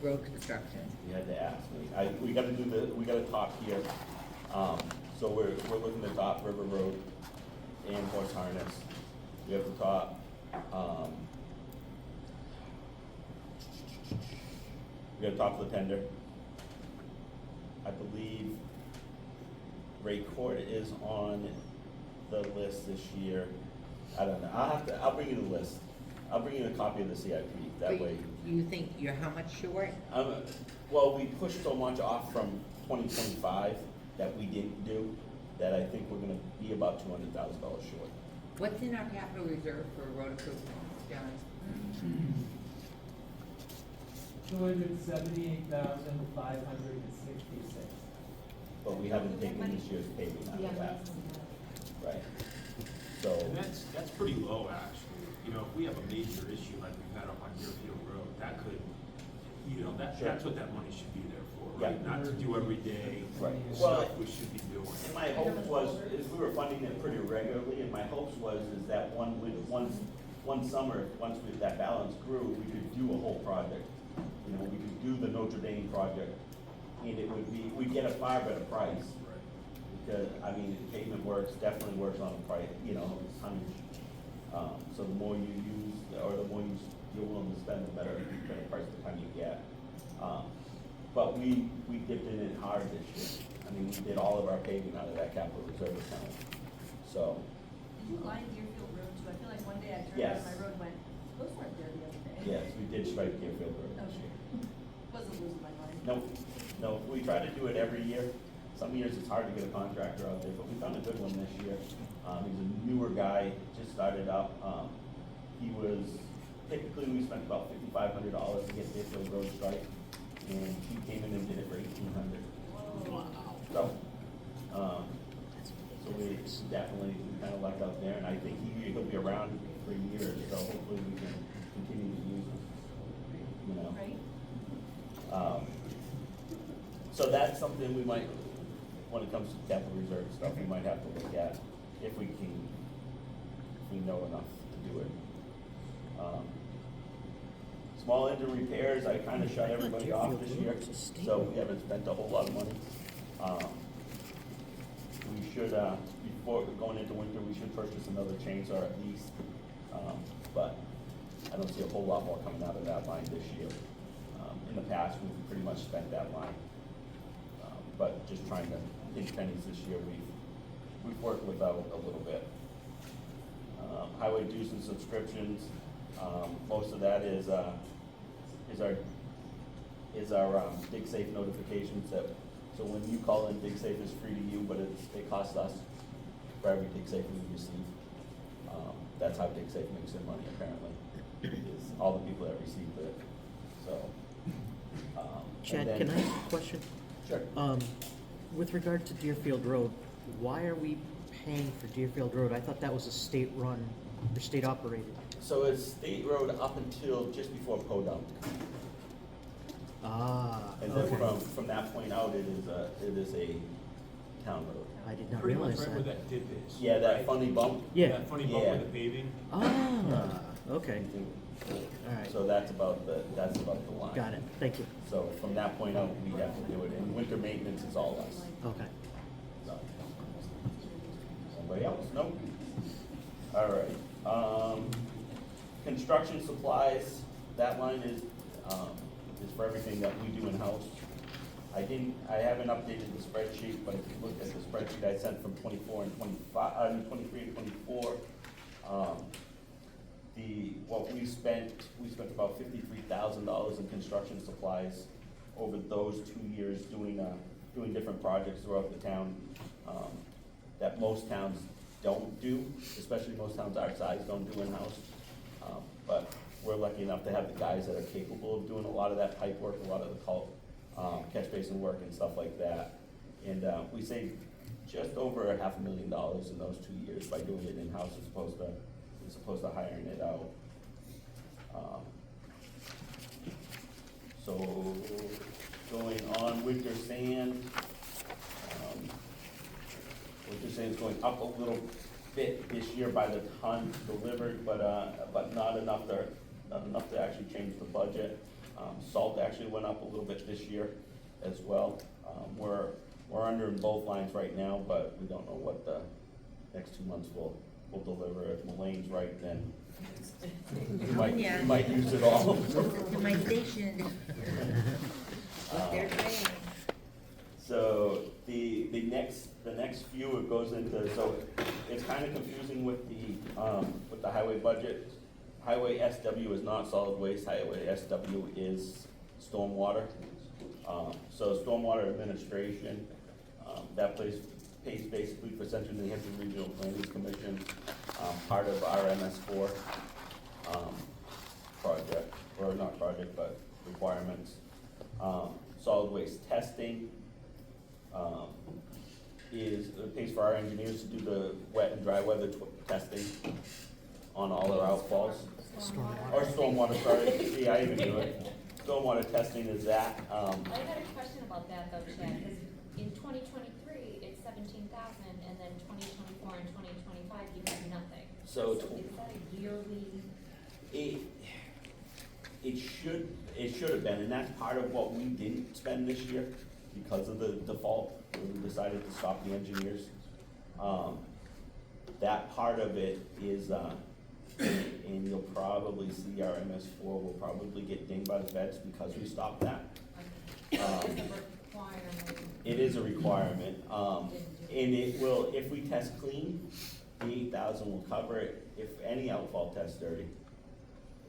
Speaker 1: Road construction.
Speaker 7: you had to ask me, we gotta top here, so we're looking to top River Road and Horse Harness. We have to top, We gotta talk to the tender. I believe Ray Court is on the list this year. I don't know, I'll bring you the list. I'll bring you a copy of the CIP, that
Speaker 1: But
Speaker 7: way.
Speaker 1: You think you're how much short?
Speaker 7: Well, we pushed so much off from 2025 that we didn't do, that I think we're gonna be about $200,000 short.
Speaker 1: What's in our capital reserve for road improvements, John?
Speaker 8: 278,566.
Speaker 7: But we haven't taken this year's paving out of that. Right. So,
Speaker 15: And that's pretty low, actually. You know, if we have a major issue like we've had up on Deerfield Road, that could, you know,
Speaker 7: Sure.
Speaker 15: that's what that money should be there for, right?
Speaker 7: Yeah.
Speaker 15: Not to do every day,
Speaker 7: Right.
Speaker 15: stuff we should be doing.
Speaker 7: and my hopes was, is we were funding it pretty regularly, and my hopes was, is that one summer, once that balance grew, we could do a whole project. You know, we could do the Notre Dame project, and it would be, we'd get a far better price. Because, I mean, pavement works, definitely works on the price, you know, tonnage. So the more you use, or the more you're willing to spend, the better price per ton you get. But we dipped in it hard this year. I mean, we did all of our paving out of that capital reserve account. So,
Speaker 16: Did you line Deerfield Road too? I feel like one day I turned
Speaker 7: Yes.
Speaker 16: down my road and went, those weren't there the other day.
Speaker 7: yes, we did strike Deerfield Road this year.
Speaker 16: Wasn't losing my mind.
Speaker 7: No, we try to do it every year. Some years it's hard to get a contractor out there, but we found a good one this year. He's a newer guy, just started up. Typically we spent about $5,500 to get Deerfield Road striped, and he came in and did it for $1,800. So, so we definitely, kind of lucked out there, and I think he'll be around for years, so hopefully we can continue to use him, you know?
Speaker 16: Right?
Speaker 7: So that's something we might, when it comes to capital reserve stuff, we might have to look at if we know enough to do it. Small engine repairs, I kind of shut everybody off this year, so we haven't spent a whole lot of money. We should, before going into winter, we should purchase another chainsaw at least. But I don't see a whole lot more coming out of that line this year. In the past, we've pretty much spent that line. But just trying to pinch pennies this year, we've worked without a little bit. Highway dues and subscriptions, most of that is our Dig Safe notifications that, so when you call in, Dig Safe is free to you, but it costs us for every Dig Safe we receive. That's how Dig Safe makes their money apparently, is all the people that receive it, so.
Speaker 4: Chad,
Speaker 7: and then-
Speaker 4: can I ask a question?
Speaker 7: Sure.
Speaker 4: With regard to Deerfield Road, why are we paying for Deerfield Road? I thought that was a state-run, or state-operated.
Speaker 7: So it's state road up until just before Podunk. And then
Speaker 4: Okay.
Speaker 7: from that point out, it is a town road.
Speaker 4: I did not
Speaker 15: Pretty much
Speaker 4: realize
Speaker 15: right where
Speaker 4: that.
Speaker 15: that dip is.
Speaker 7: Yeah, that
Speaker 15: right?
Speaker 7: funny bump.
Speaker 4: Yeah.
Speaker 15: That funny bump
Speaker 7: Yeah.
Speaker 15: with the paving.
Speaker 4: Ah, okay, all right,
Speaker 7: So that's about the line.
Speaker 4: got it, thank you.
Speaker 7: So from that point out, we have to do it, and winter maintenance is all us.
Speaker 4: Okay.
Speaker 7: So. Somebody else? Nope. All right, construction supplies, that line is for everything that we do in-house. I haven't updated the spreadsheet, but if you look at the spreadsheet I sent from 24 and 25, 23 and 24, what we spent about $53,000 in construction supplies over those 2 years doing different projects throughout the town, that most towns don't do, especially most towns our size don't do in-house. But we're lucky enough to have the guys that are capable of doing a lot of that pipe work, a lot of the catch basin work and stuff like that. And we saved just over $500,000 in those 2 years by doing it in-house as opposed to hiring it out. So going on winter sand, winter sand's going up a little bit this year by the ton delivered, but not enough to actually change the budget. Salt actually went up a little bit this year as well. We're under in both lines right now, but we don't know what the next 2 months will will deliver. If Elaine's right, then we
Speaker 1: Oh,
Speaker 7: might,
Speaker 1: yeah.
Speaker 7: we might use it all.
Speaker 1: Listen to my station. What they're saying.
Speaker 7: So the next few, it goes into, so it's kind of confusing with the highway budget. Highway SW is not solid waste, highway SW is stormwater. So stormwater administration, that pays basically for Central New Hampshire Regional Planning Commission, part of our MS4 project, or not project, but requirements. Solid waste testing it pays for our engineers to do the wet and dry weather testing on all our outfalls. Or stormwater, sorry, see, I even do it. Stormwater testing is that,
Speaker 9: I got a question about that though, Chad, because in 2023, it's 17,000, and then 2024 and 2025, you have nothing.
Speaker 7: So
Speaker 9: Is that a yearly?
Speaker 7: it should have been, and that's part of what we didn't spend this year because of the default. We decided to stop the engineers. That part of it is, and you'll probably see our MS4 will probably get dinged by the feds because we stopped that. It is a requirement, and it will, if we test clean, the 8,000 will cover it. If any outfall tests dirty,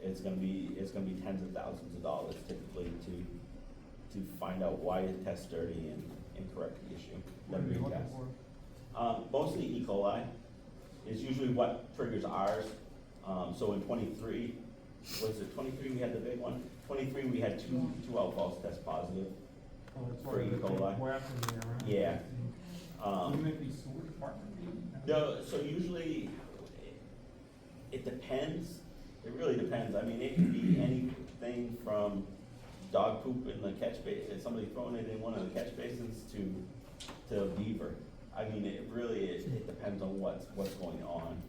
Speaker 7: it's gonna be tens of thousands of dollars typically to find out why it tests dirty and correct the issue.
Speaker 8: What are you looking for?
Speaker 7: Mostly E. coli is usually what triggers ours. So in 23, was it 23 we had the big one? 23 we had two outfalls test positive.
Speaker 8: Oh, that's
Speaker 7: For
Speaker 8: why
Speaker 7: E.
Speaker 8: they
Speaker 7: coli.
Speaker 8: wrap them around.
Speaker 7: Yeah.
Speaker 8: Do you make these sewer department meetings?
Speaker 7: No, so usually it depends. It really depends. I mean, it can be anything from dog poop in the catch basin, somebody throwing it in one of the catch basins to beaver. I mean, it really it depends on what's going on.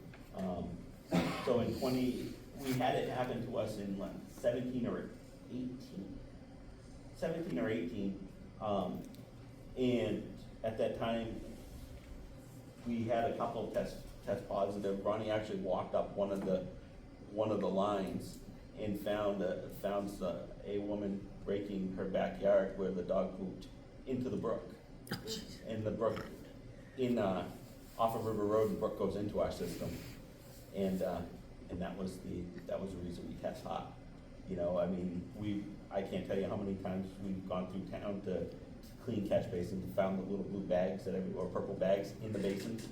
Speaker 7: So in we had it happen to us in 17 or 18. And at that time, we had a couple test positive. Ronnie actually walked up one of the lines and found a woman breaking her backyard where the dog pooped into the brook. And the brook off of River Road, the brook goes into our system. And that was the reason we test hot. You know, I mean, I can't tell you how many times we've gone through town to clean catch basins and found the little blue bags or purple bags in the basins.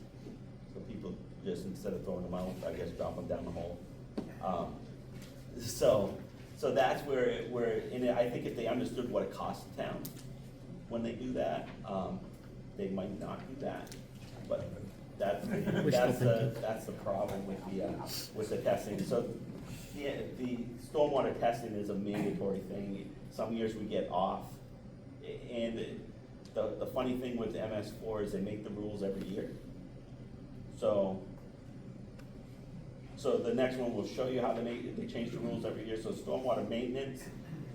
Speaker 7: So people just, instead of throwing them out, I guess drop them down the hole. So that's where I think if they understood what it costs the town when they do that, they might not do that. But that's the problem with the testing. So the stormwater testing is a mandatory thing. Some years we get off, and the funny thing with MS4 is they make the rules every year. So the next one will show you how they change the rules every year. So stormwater maintenance,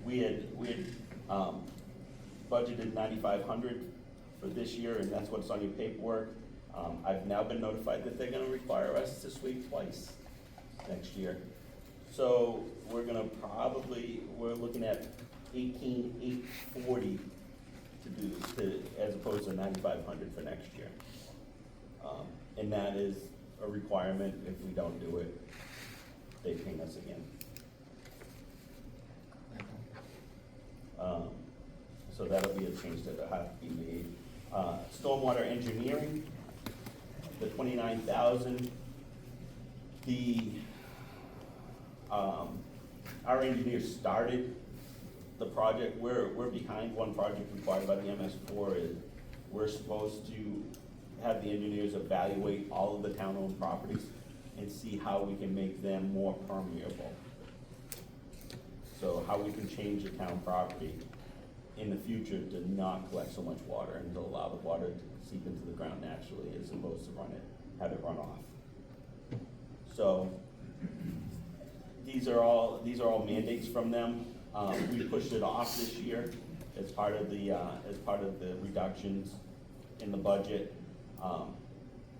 Speaker 7: we had budgeted 9,500 for this year, and that's what's on your paperwork. I've now been notified that they're gonna require us to sweep twice next year. So we're looking at 18,840 as opposed to 9,500 for next year. And that is a requirement. If we don't do it, they ping us again. So that'll be a change that'll have to be made. Stormwater engineering, the 29,000. Our engineers started the project. We're behind one project required by the MS4 is we're supposed to have the engineers evaluate all of the town-owned properties and see how we can make them more permeable. So how we can change the town property in the future to not collect so much water and to allow the water to seep into the ground naturally as opposed to have it run off. So these are all mandates from them. We pushed it off this year as part of the reductions in the budget.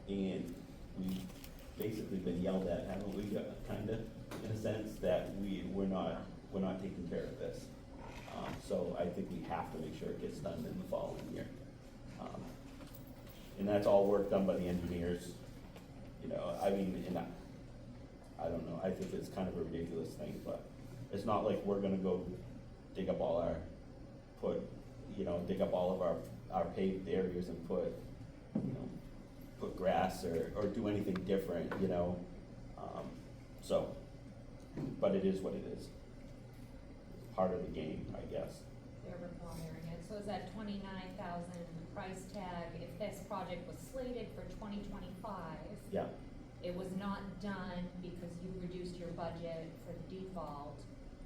Speaker 7: And basically been yelled at, haven't we, kinda, in a sense, that we're not taking care of this. So I think we have to make sure it gets done in the following year. And that's all work done by the engineers, you know, I mean, and I don't know, I think it's kind of a ridiculous thing, but it's not like we're gonna go dig up all our, dig up all of our paved areas and put grass or do anything different, you know? So, but it is what it is. It's part of the game, I guess.
Speaker 9: They're requiring it, so is that 29,000 price tag, if this project was slated for 2025?
Speaker 7: Yeah.
Speaker 9: It was not done because you reduced your budget for the default,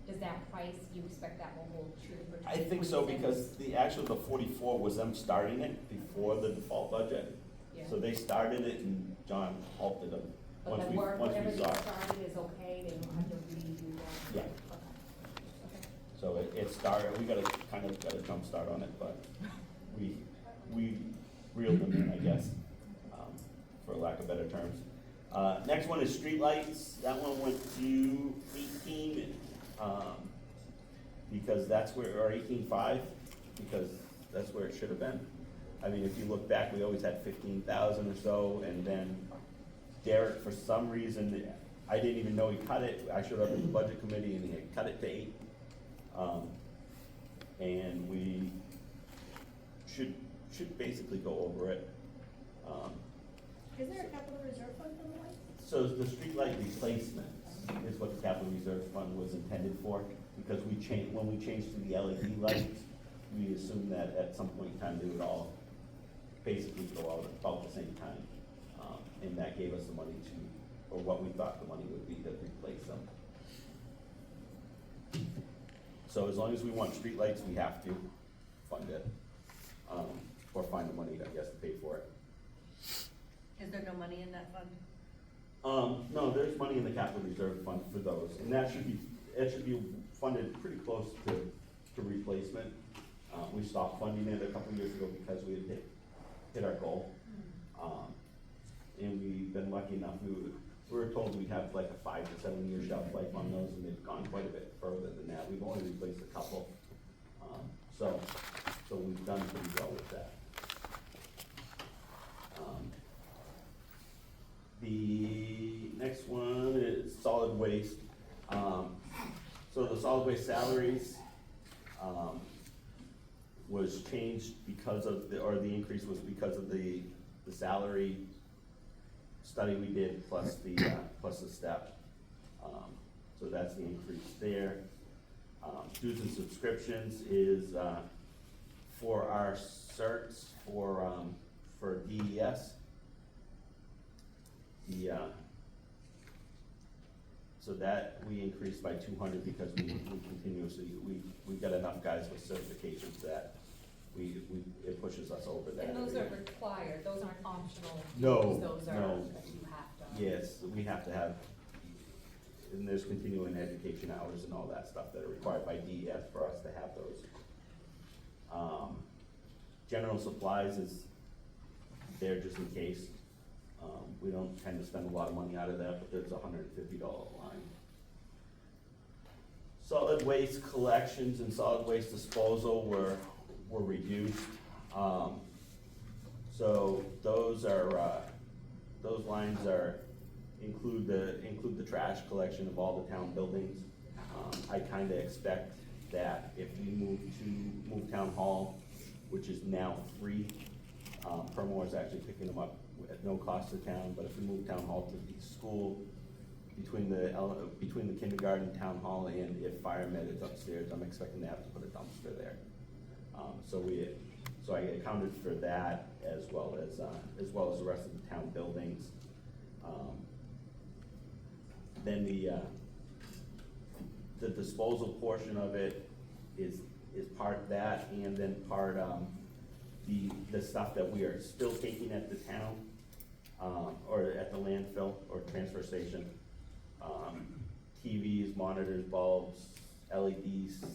Speaker 9: does that price, you expect that will hold true for 2026?
Speaker 7: I think so, because the 44 was them starting it before the default budget.
Speaker 9: Yeah.
Speaker 7: So they started it and John halted them.
Speaker 9: But the work,
Speaker 7: once
Speaker 9: whatever
Speaker 7: we
Speaker 9: they
Speaker 7: saw it.
Speaker 9: started is okay, they don't have to redo that?
Speaker 7: Yeah.
Speaker 9: Okay.
Speaker 7: So it started, we got a jump start on it, but we reeled them in, I guess, for lack of better terms. Next one is streetlights. That one went to 18, because that's where, or 18.5, because that's where it should have been. I mean, if you look back, we always had 15,000 or so, and then Derek, for some reason, I didn't even know he cut it. I showed up at the budget committee and he had cut it to 8. And we should basically go over it.
Speaker 16: Is there a capital reserve fund for the lights?
Speaker 7: So the streetlight replacements is what the capital reserve fund was intended for, because when we changed to the LED lights, we assumed that at some point in time they would all basically go out about the same time. And that gave us the money to, or what we thought the money would be to replace them. So as long as we want streetlights, we have to fund it, or find the money, I guess, to pay for it.
Speaker 16: Is there no money in that fund?
Speaker 7: No, there's money in the capital reserve fund for those, and it should be funded pretty close to replacement. We stopped funding it a couple years ago because we had hit our goal. And we've been lucky enough, we were told we'd have like a 5 to 7 year shelf life on those, and they've gone quite a bit further than that. We've only replaced a couple. So we've done pretty well with that. The next one is solid waste. So the solid waste salaries was changed because of the increase was because of the salary study we did plus the step. So that's the increase there. Dues and subscriptions is for our certs for DES. So that we increased by 200 because we continuously, we got enough guys with certifications that it pushes us over that.
Speaker 9: And those are required, those aren't optional?
Speaker 7: No,
Speaker 9: Those are,
Speaker 7: no.
Speaker 9: that you have to?
Speaker 7: Yes, we have to have, and there's continuing education hours and all that stuff that are required by DES for us to have those. General supplies is there just in case. We don't tend to spend a lot of money out of that, but there's a $150 line. Solid waste collections and solid waste disposal were reduced. So those lines include the trash collection of all the town buildings. I kinda expect that if we move town hall, which is now free, Permore is actually picking them up at no cost to town, but if we move town hall to the school, between the kindergarten, town hall, and if fire med is upstairs, I'm expecting to have to put a dumpster there. So I accounted for that as well as the rest of the town buildings. Then the disposal portion of it is part that, and then part the stuff that we are still taking at the town, or at the landfill or transfer station. TVs, monitors, bulbs, LEDs,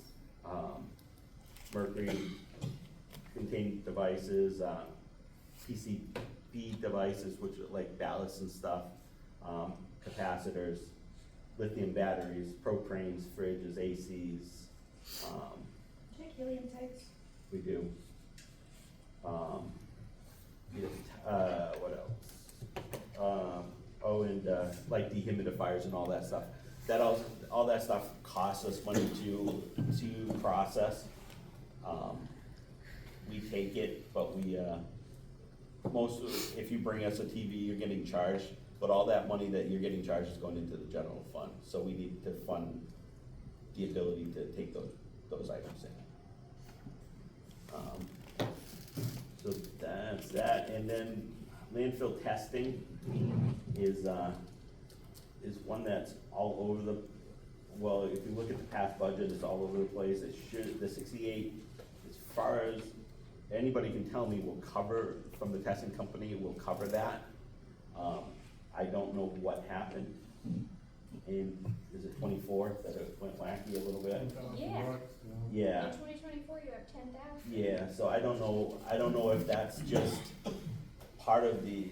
Speaker 7: mercury contained devices, PCB devices, which are like ballasts and stuff, capacitors, lithium batteries, propranes, fridges, ACs,
Speaker 16: Check helium tanks.
Speaker 7: we do. What else? Like dehumidifiers and all that stuff. All that stuff costs us money to process. We take it, but if you bring us a TV, you're getting charged, but all that money that you're getting charged is going into the general fund, so we need to fund the ability to take those items in. So that's that, and then landfill testing is one that's all over if you look at the past budget, it's all over the place. The 68, as far as anybody can tell me, will cover, from the testing company, will cover that. I don't know what happened, and is it 24 that it went wacky a little bit?
Speaker 9: Yeah.
Speaker 7: Yeah.
Speaker 9: In 2024, you have 10,000.
Speaker 7: Yeah, so I don't know if that's just part of the,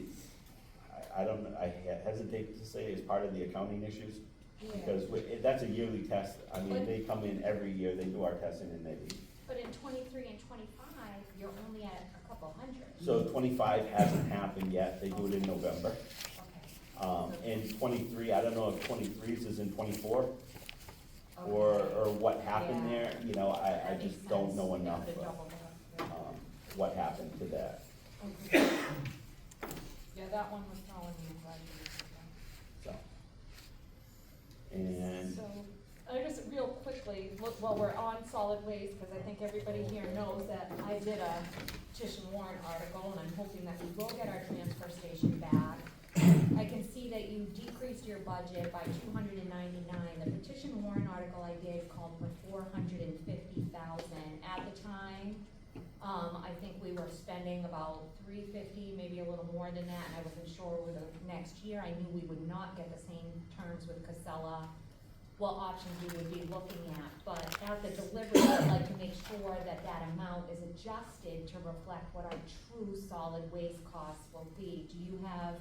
Speaker 7: I hesitate to say it's part of the accounting issues.
Speaker 9: Yeah.
Speaker 7: Because that's a yearly test, I mean, they come in every year, they do our testing and they leave.
Speaker 9: But in 23 and 25, you're only at a couple hundred.
Speaker 7: So 25 hasn't happened yet, they do it in November.
Speaker 9: Okay.
Speaker 7: And 23, I don't know if 23's is in 24, or what happened
Speaker 9: Yeah.
Speaker 7: there, you know, I
Speaker 9: That
Speaker 7: just
Speaker 9: makes
Speaker 7: don't
Speaker 9: sense.
Speaker 7: know
Speaker 9: You
Speaker 7: enough
Speaker 9: have to
Speaker 7: of,
Speaker 9: double that, yeah.
Speaker 7: what happened to that,
Speaker 9: Okay. Yeah, that one was throwing me a
Speaker 7: so. And,
Speaker 9: So, just real quickly, while we're on solid waste, because I think everybody here knows that I did a petition warrant article, and I'm hoping that we will get our transfer station back. I can see that you decreased your budget by $299. The petition warrant article I did called for $450,000. At the time, I think we were spending about $350, maybe a little more than that, and I wasn't sure with the next year. I knew we would not get the same terms with Casella, what options we would be looking at. But at the delivery, I'd like to make sure that that amount is adjusted to reflect what our true solid waste costs will be. Do you have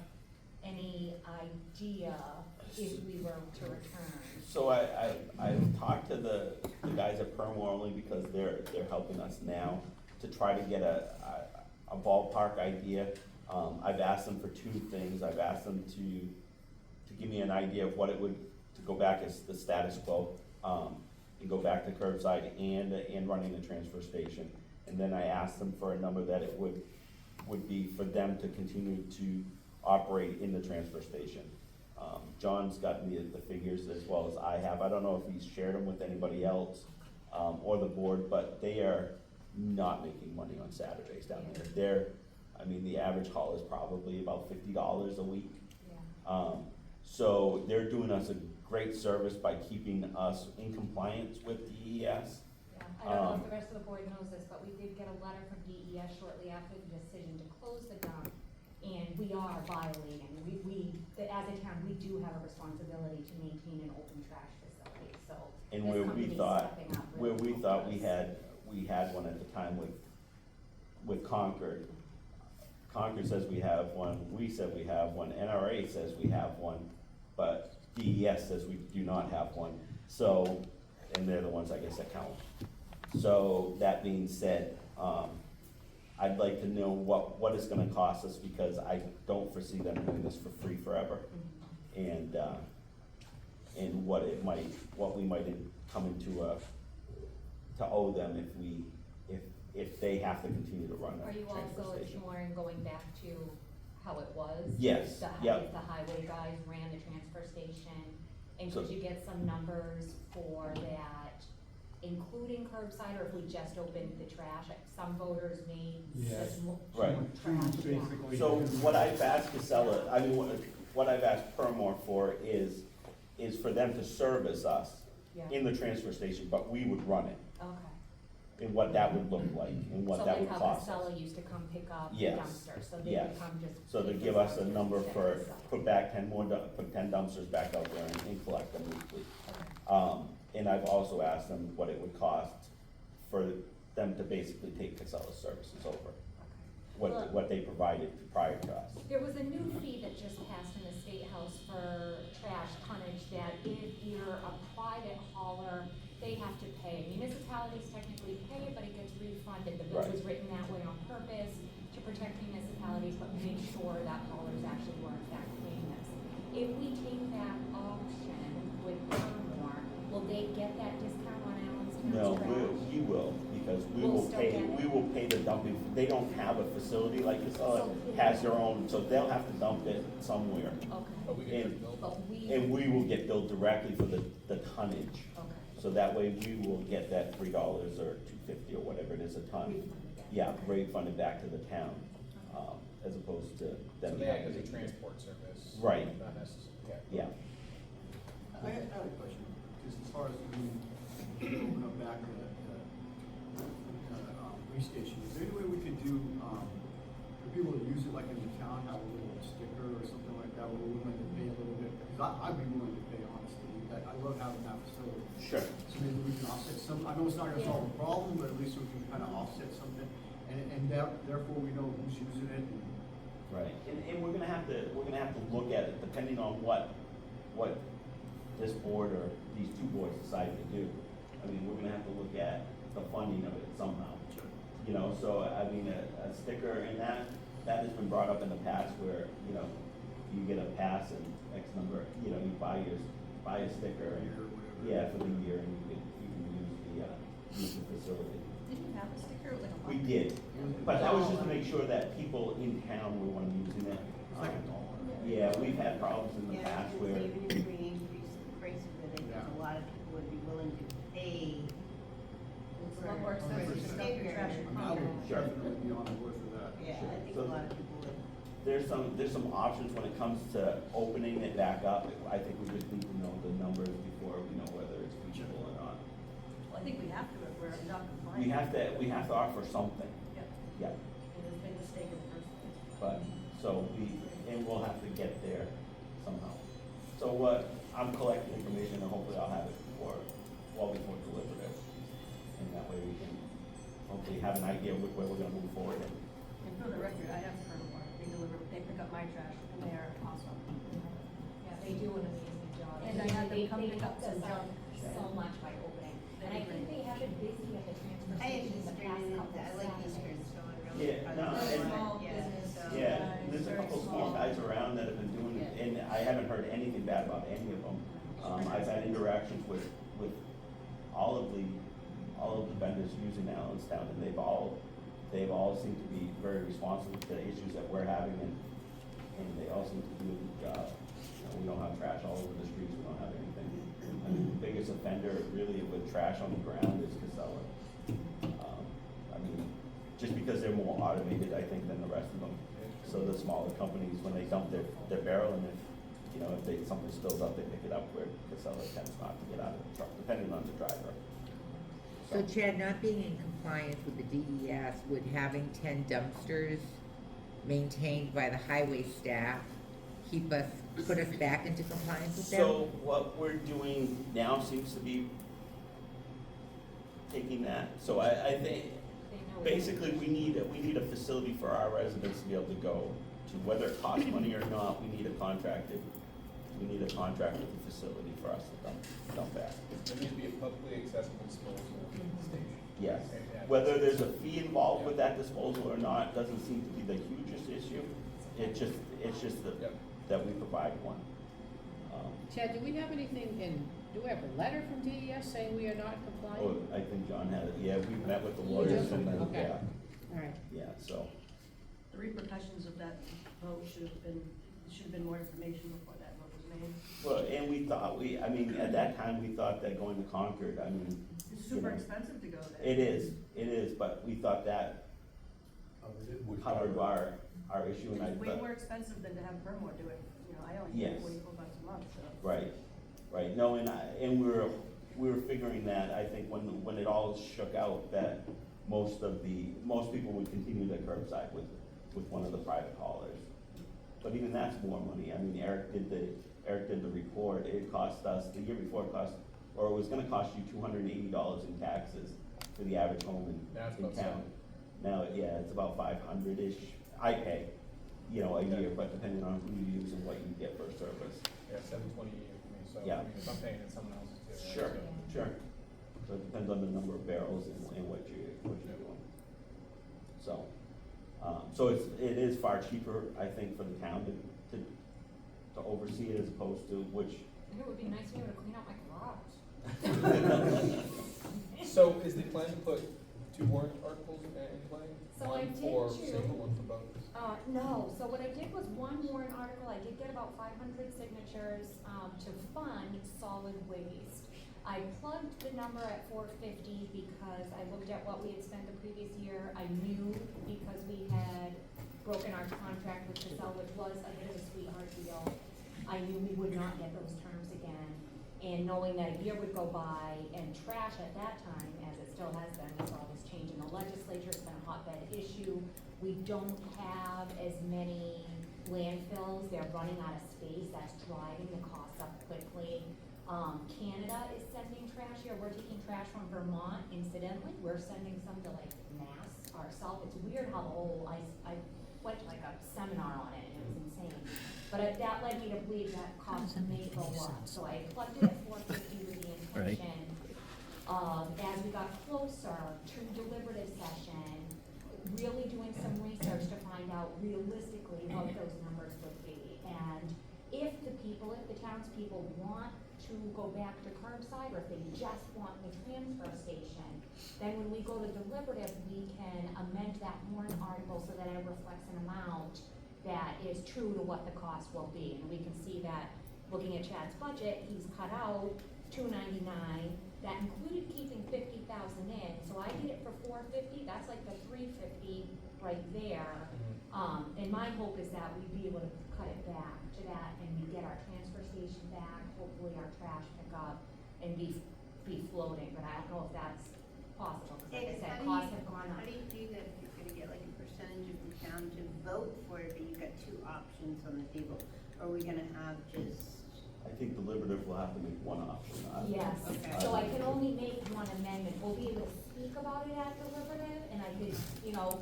Speaker 9: any idea if we were to return?
Speaker 7: so I've talked to the guys at Permo only because they're helping us now to try to get a ballpark idea. I've asked them for two things. I've asked them to give me an idea of what it would, to go back as the status quo, and go back to curbside and running the transfer station. And then I asked them for a number that it would be for them to continue to operate in the transfer station. John's gotten the figures as well as I have. I don't know if he's shared them with anybody else, or the board, but they are not making money on Saturdays down there. The average haul is probably about $50 a week.
Speaker 9: Yeah.
Speaker 7: So they're doing us a great service by keeping us in compliance with DES.
Speaker 9: Yeah, I don't know if the rest of the board knows this, but we did get a letter from DES shortly after the decision to close the dump, and we are violating. As a town, we do have a responsibility to maintain an open trash facility, so.
Speaker 7: And
Speaker 9: this
Speaker 7: where we
Speaker 9: company's
Speaker 7: thought,
Speaker 9: stepping up really
Speaker 7: we had one at the time with Concord. Concord says we have one, we said we have one, NRA says we have one, but DES says we do not have one. So, and they're the ones I guess that count. So, that being said, I'd like to know what it's gonna cost us, because I don't foresee them doing this for free forever. And what we might come into to owe them if they have to continue to run
Speaker 9: Are
Speaker 7: a
Speaker 9: you
Speaker 7: transfer
Speaker 9: also
Speaker 7: station.
Speaker 9: exploring going back to how it was?
Speaker 7: Yes, yep.
Speaker 9: If the highway guys ran the transfer station, and
Speaker 7: So-
Speaker 9: could you get some numbers for that, including curbside, or if we just opened the trash? Some voters may just
Speaker 7: Right.
Speaker 9: trash.
Speaker 8: Basically.
Speaker 7: So what I've asked Casella, what I've asked Permore for is for them to service us
Speaker 9: Yeah.
Speaker 7: in the transfer station, but we would run it,
Speaker 9: Okay.
Speaker 7: and what that would look like, and what that would
Speaker 9: So like
Speaker 7: cost
Speaker 9: how
Speaker 7: us.
Speaker 9: Casella used to come pick up the
Speaker 7: Yes.
Speaker 9: dumpsters, so they
Speaker 7: Yes.
Speaker 9: would come just.
Speaker 7: So to
Speaker 9: pick
Speaker 7: give
Speaker 9: up
Speaker 7: us a
Speaker 9: the
Speaker 7: number for,
Speaker 9: stuff.
Speaker 7: put back 10 more, put 10 dumpsters back out there and collect them weekly.
Speaker 9: Okay.
Speaker 7: And I've also asked them what it would cost for them to basically take Casella's services over. what they provided prior to us.
Speaker 9: There was a new fee that just passed in the State House for trash tonnage that if you're a private hauler, they have to pay. Municipalities technically pay it, but it gets refunded. The bill
Speaker 7: Right.
Speaker 9: was written that way on purpose to protect municipalities, but make sure that haulers actually were in fact paying this. If we take that option with Paramore, will they get that discount on Allenstown's
Speaker 7: No,
Speaker 9: trash?
Speaker 7: we will, because we
Speaker 9: We'll
Speaker 7: will
Speaker 9: still
Speaker 7: pay,
Speaker 9: get it.
Speaker 7: we will pay the dumping, they don't have a facility like this,
Speaker 9: So-
Speaker 7: has their own, so they'll have to dump it somewhere.
Speaker 5: But we
Speaker 9: Okay,
Speaker 5: get
Speaker 7: And,
Speaker 5: billed.
Speaker 9: but we,
Speaker 7: and we will get billed directly for the tonnage.
Speaker 9: okay.
Speaker 7: So that way we will get that $3 or $2.50 or whatever it is a ton.
Speaker 9: Refunded back.
Speaker 7: Yeah, refunded back to the town, as opposed to
Speaker 5: So
Speaker 7: them
Speaker 5: they act
Speaker 7: having
Speaker 5: as a
Speaker 7: to.
Speaker 5: transport service.
Speaker 7: Right.
Speaker 5: Not necessarily,
Speaker 7: Yeah,
Speaker 12: I had a question, just as far as we open up back police station, is there any way we could do, for people to use it like in the town, have a little sticker or something like that, where we're willing to pay a little bit? Because I'd be willing to pay, honestly, I love having that facility.
Speaker 7: sure.
Speaker 12: So maybe we can offset some, I know it's not gonna solve a problem, but at least we can kind of offset something, and therefore we know who's using it, and
Speaker 7: Right, and we're gonna have to look at it, depending on what this board or these two boards decide to do. I mean, we're gonna have to look at the funding of it somehow. You know, so, I mean, a sticker, and that has been brought up in the past where, you know, you get a pass and X number, you know, you buy a sticker, and, yeah, for the year, and you can use the facility.
Speaker 16: Did you have a sticker like a
Speaker 7: We
Speaker 16: month?
Speaker 7: did, but that was just to make sure that people in town were one using it. Yeah, we've had problems in the
Speaker 3: Yeah,
Speaker 7: past
Speaker 3: because
Speaker 7: where,
Speaker 3: even if we increase the price of it, I think
Speaker 12: Yeah.
Speaker 3: a lot of people would be willing to pay.
Speaker 16: It's a lot more
Speaker 3: for
Speaker 16: expensive
Speaker 3: the
Speaker 16: to dump your trash
Speaker 3: sticker.
Speaker 16: at
Speaker 12: I
Speaker 16: home.
Speaker 12: would
Speaker 7: Sure.
Speaker 12: definitely be on board for that.
Speaker 3: Yeah, I think
Speaker 7: So-
Speaker 3: a lot of people would.
Speaker 7: there's some options when it comes to opening it back up. I think we just need to know the numbers before we know whether it's feasible or not.
Speaker 16: Well, I think we have to if we're not compliant.
Speaker 7: We have to offer something,
Speaker 16: Yep,
Speaker 7: yeah,
Speaker 16: it was a big mistake in the first place.
Speaker 7: but, and we'll have to get there somehow. So I'm collecting information, and hopefully I'll have it before deliberative. And that way we can hopefully have an idea of where we're gonna move forward in.
Speaker 16: And for the record, I have Paramore, they pick up my trash, and they are awesome.
Speaker 9: Yeah, they do an amazing job.
Speaker 16: And I had them come
Speaker 9: They
Speaker 16: pick up
Speaker 9: helped us
Speaker 16: some
Speaker 9: out
Speaker 16: junk.
Speaker 9: so much by opening. And I think they have been busy at the transfer
Speaker 3: I have
Speaker 9: station the
Speaker 3: Eastern,
Speaker 9: past
Speaker 3: and
Speaker 9: couple
Speaker 3: I like Eastern,
Speaker 9: Saturdays.
Speaker 3: so it really.
Speaker 7: Yeah, no,
Speaker 3: probably
Speaker 7: and-
Speaker 3: not-
Speaker 16: Small
Speaker 3: yeah,
Speaker 16: business.
Speaker 3: so-
Speaker 7: Yeah,
Speaker 16: Guys,
Speaker 7: there's a
Speaker 16: very
Speaker 7: couple small
Speaker 16: small.
Speaker 7: guys around that have been doing it, and I haven't heard anything bad about any of them. I've had interactions with all of the vendors using Allenstown, and they've all seemed to be very responsive to the issues that we're having, and they all seem to do a good job. You know, we don't have trash all over the streets, we don't have anything. I mean, the biggest offender really with trash on the ground is Casella. I mean, just because they're more automated, I think, than the rest of them. So the smaller companies, when they dump their barrel, and if something spills up, they pick it up, where Casella tends not to get out of the truck, depending on the driver.
Speaker 1: So Chad, not being in compliance with the DES, would having 10 dumpsters maintained by the highway staff put us back into compliance with them?
Speaker 7: So what we're doing now seems to be taking that, so I think,
Speaker 9: They know.
Speaker 7: basically, we need a facility for our residents to be able to go to, whether it costs money or not, we need a contracted facility for us to dump at.
Speaker 5: There needs to be a publicly accessible disposal station.
Speaker 7: Yes,
Speaker 5: And-
Speaker 7: whether there's a fee involved with that disposal or not, doesn't seem to be the hugest issue. It's just
Speaker 5: Yep.
Speaker 7: that we provide one.
Speaker 13: Chad, do we have anything do we have a letter from DES saying we are not
Speaker 7: Oh,
Speaker 13: compliant?
Speaker 7: I think John had it, yeah, we met with the
Speaker 13: You
Speaker 7: lawyers
Speaker 13: do?
Speaker 7: and then,
Speaker 13: Okay.
Speaker 7: yeah,
Speaker 13: All right.
Speaker 7: yeah, so.
Speaker 16: The repercussions of that vote should have been more information before that vote was made.
Speaker 7: Well, and we thought, at that time, we thought that going to Concord,
Speaker 16: It's
Speaker 7: you
Speaker 16: super
Speaker 7: know,
Speaker 16: expensive to go there.
Speaker 7: it is, but we thought that covered our issue, and I
Speaker 16: It's way
Speaker 7: thought,
Speaker 16: more expensive than to have Paramore do it, I only
Speaker 7: Yes.
Speaker 16: pay $44 a month, so.
Speaker 7: right, no, and we were figuring that, I think, when it all shook out, that most people would continue their curbside with one of the private haulers. But even that's more money. Eric did the report. It cost us, the year before it was gonna cost you $280 in taxes for the average home
Speaker 5: Now it's
Speaker 7: in
Speaker 5: about
Speaker 7: town. Now, yeah, it's about 500-ish. I pay, a year, but depending on who you use and what you get for a service.
Speaker 5: Yeah, $7.20 a year for me, so I
Speaker 7: Yeah.
Speaker 5: mean, if I'm paying it, someone else is too.
Speaker 7: Sure,
Speaker 5: right?
Speaker 7: sure. So it depends on the number of barrels and what you're doing. So, so it is far cheaper, I think, for the town to oversee it as opposed to which.
Speaker 9: It would be nice to be able to clean out my garage.
Speaker 5: So is the plan to put 2 warrant articles in play?
Speaker 9: So I
Speaker 5: One
Speaker 9: did
Speaker 5: for
Speaker 9: two.
Speaker 5: single, one for both?
Speaker 9: No, so what I did was one warrant article, I did get about 500 signatures, to fund solid waste. I plugged the number at 450 because I looked at what we had spent the previous year. I knew because we had broken our contract with Casell, which was a bit of a sweetheart deal, I knew we would not get those terms again. And knowing that a year would go by and trash at that time, as it still has been, with all this change in the legislature, it's been a hotbed issue. We don't have as many landfills, they're running out of space, that's driving the costs up quickly. Canada is sending trash here, we're taking trash from Vermont, incidentally, we're sending some to like Mass ourselves. It's weird how the whole, I went to like a seminar on it, and it was insane. But that led me to believe that cost may go up, so I plugged it at 450 with the intention of, as we got closer to deliberative session, really doing some research to find out realistically what those numbers would be. And if the townspeople want to go back to curbside, or if they just want the transfer station, then when we go to deliberative, we can amend that warrant article so that it reflects an amount that is true to what the cost will be. And we can see that, looking at Chad's budget, he's cut out $299, that included keeping 50,000 in, so I did it for 450, that's like the 350 right there. And my hope is that we'd be able to cut it back to that, and we get our transfer station back, hopefully our trash pick up, and be floating, but I don't know if that's possible, because like I said, costs have gone up.
Speaker 3: How do you do that if you're gonna get like a percentage of the town to vote for it, but you've got 2 options on the table? Are we gonna have just?
Speaker 7: I think deliberative will have to make one option.
Speaker 9: Yes,
Speaker 3: Okay.
Speaker 9: so I can only make one amendment, we'll be able to speak about it at deliberative, and I could,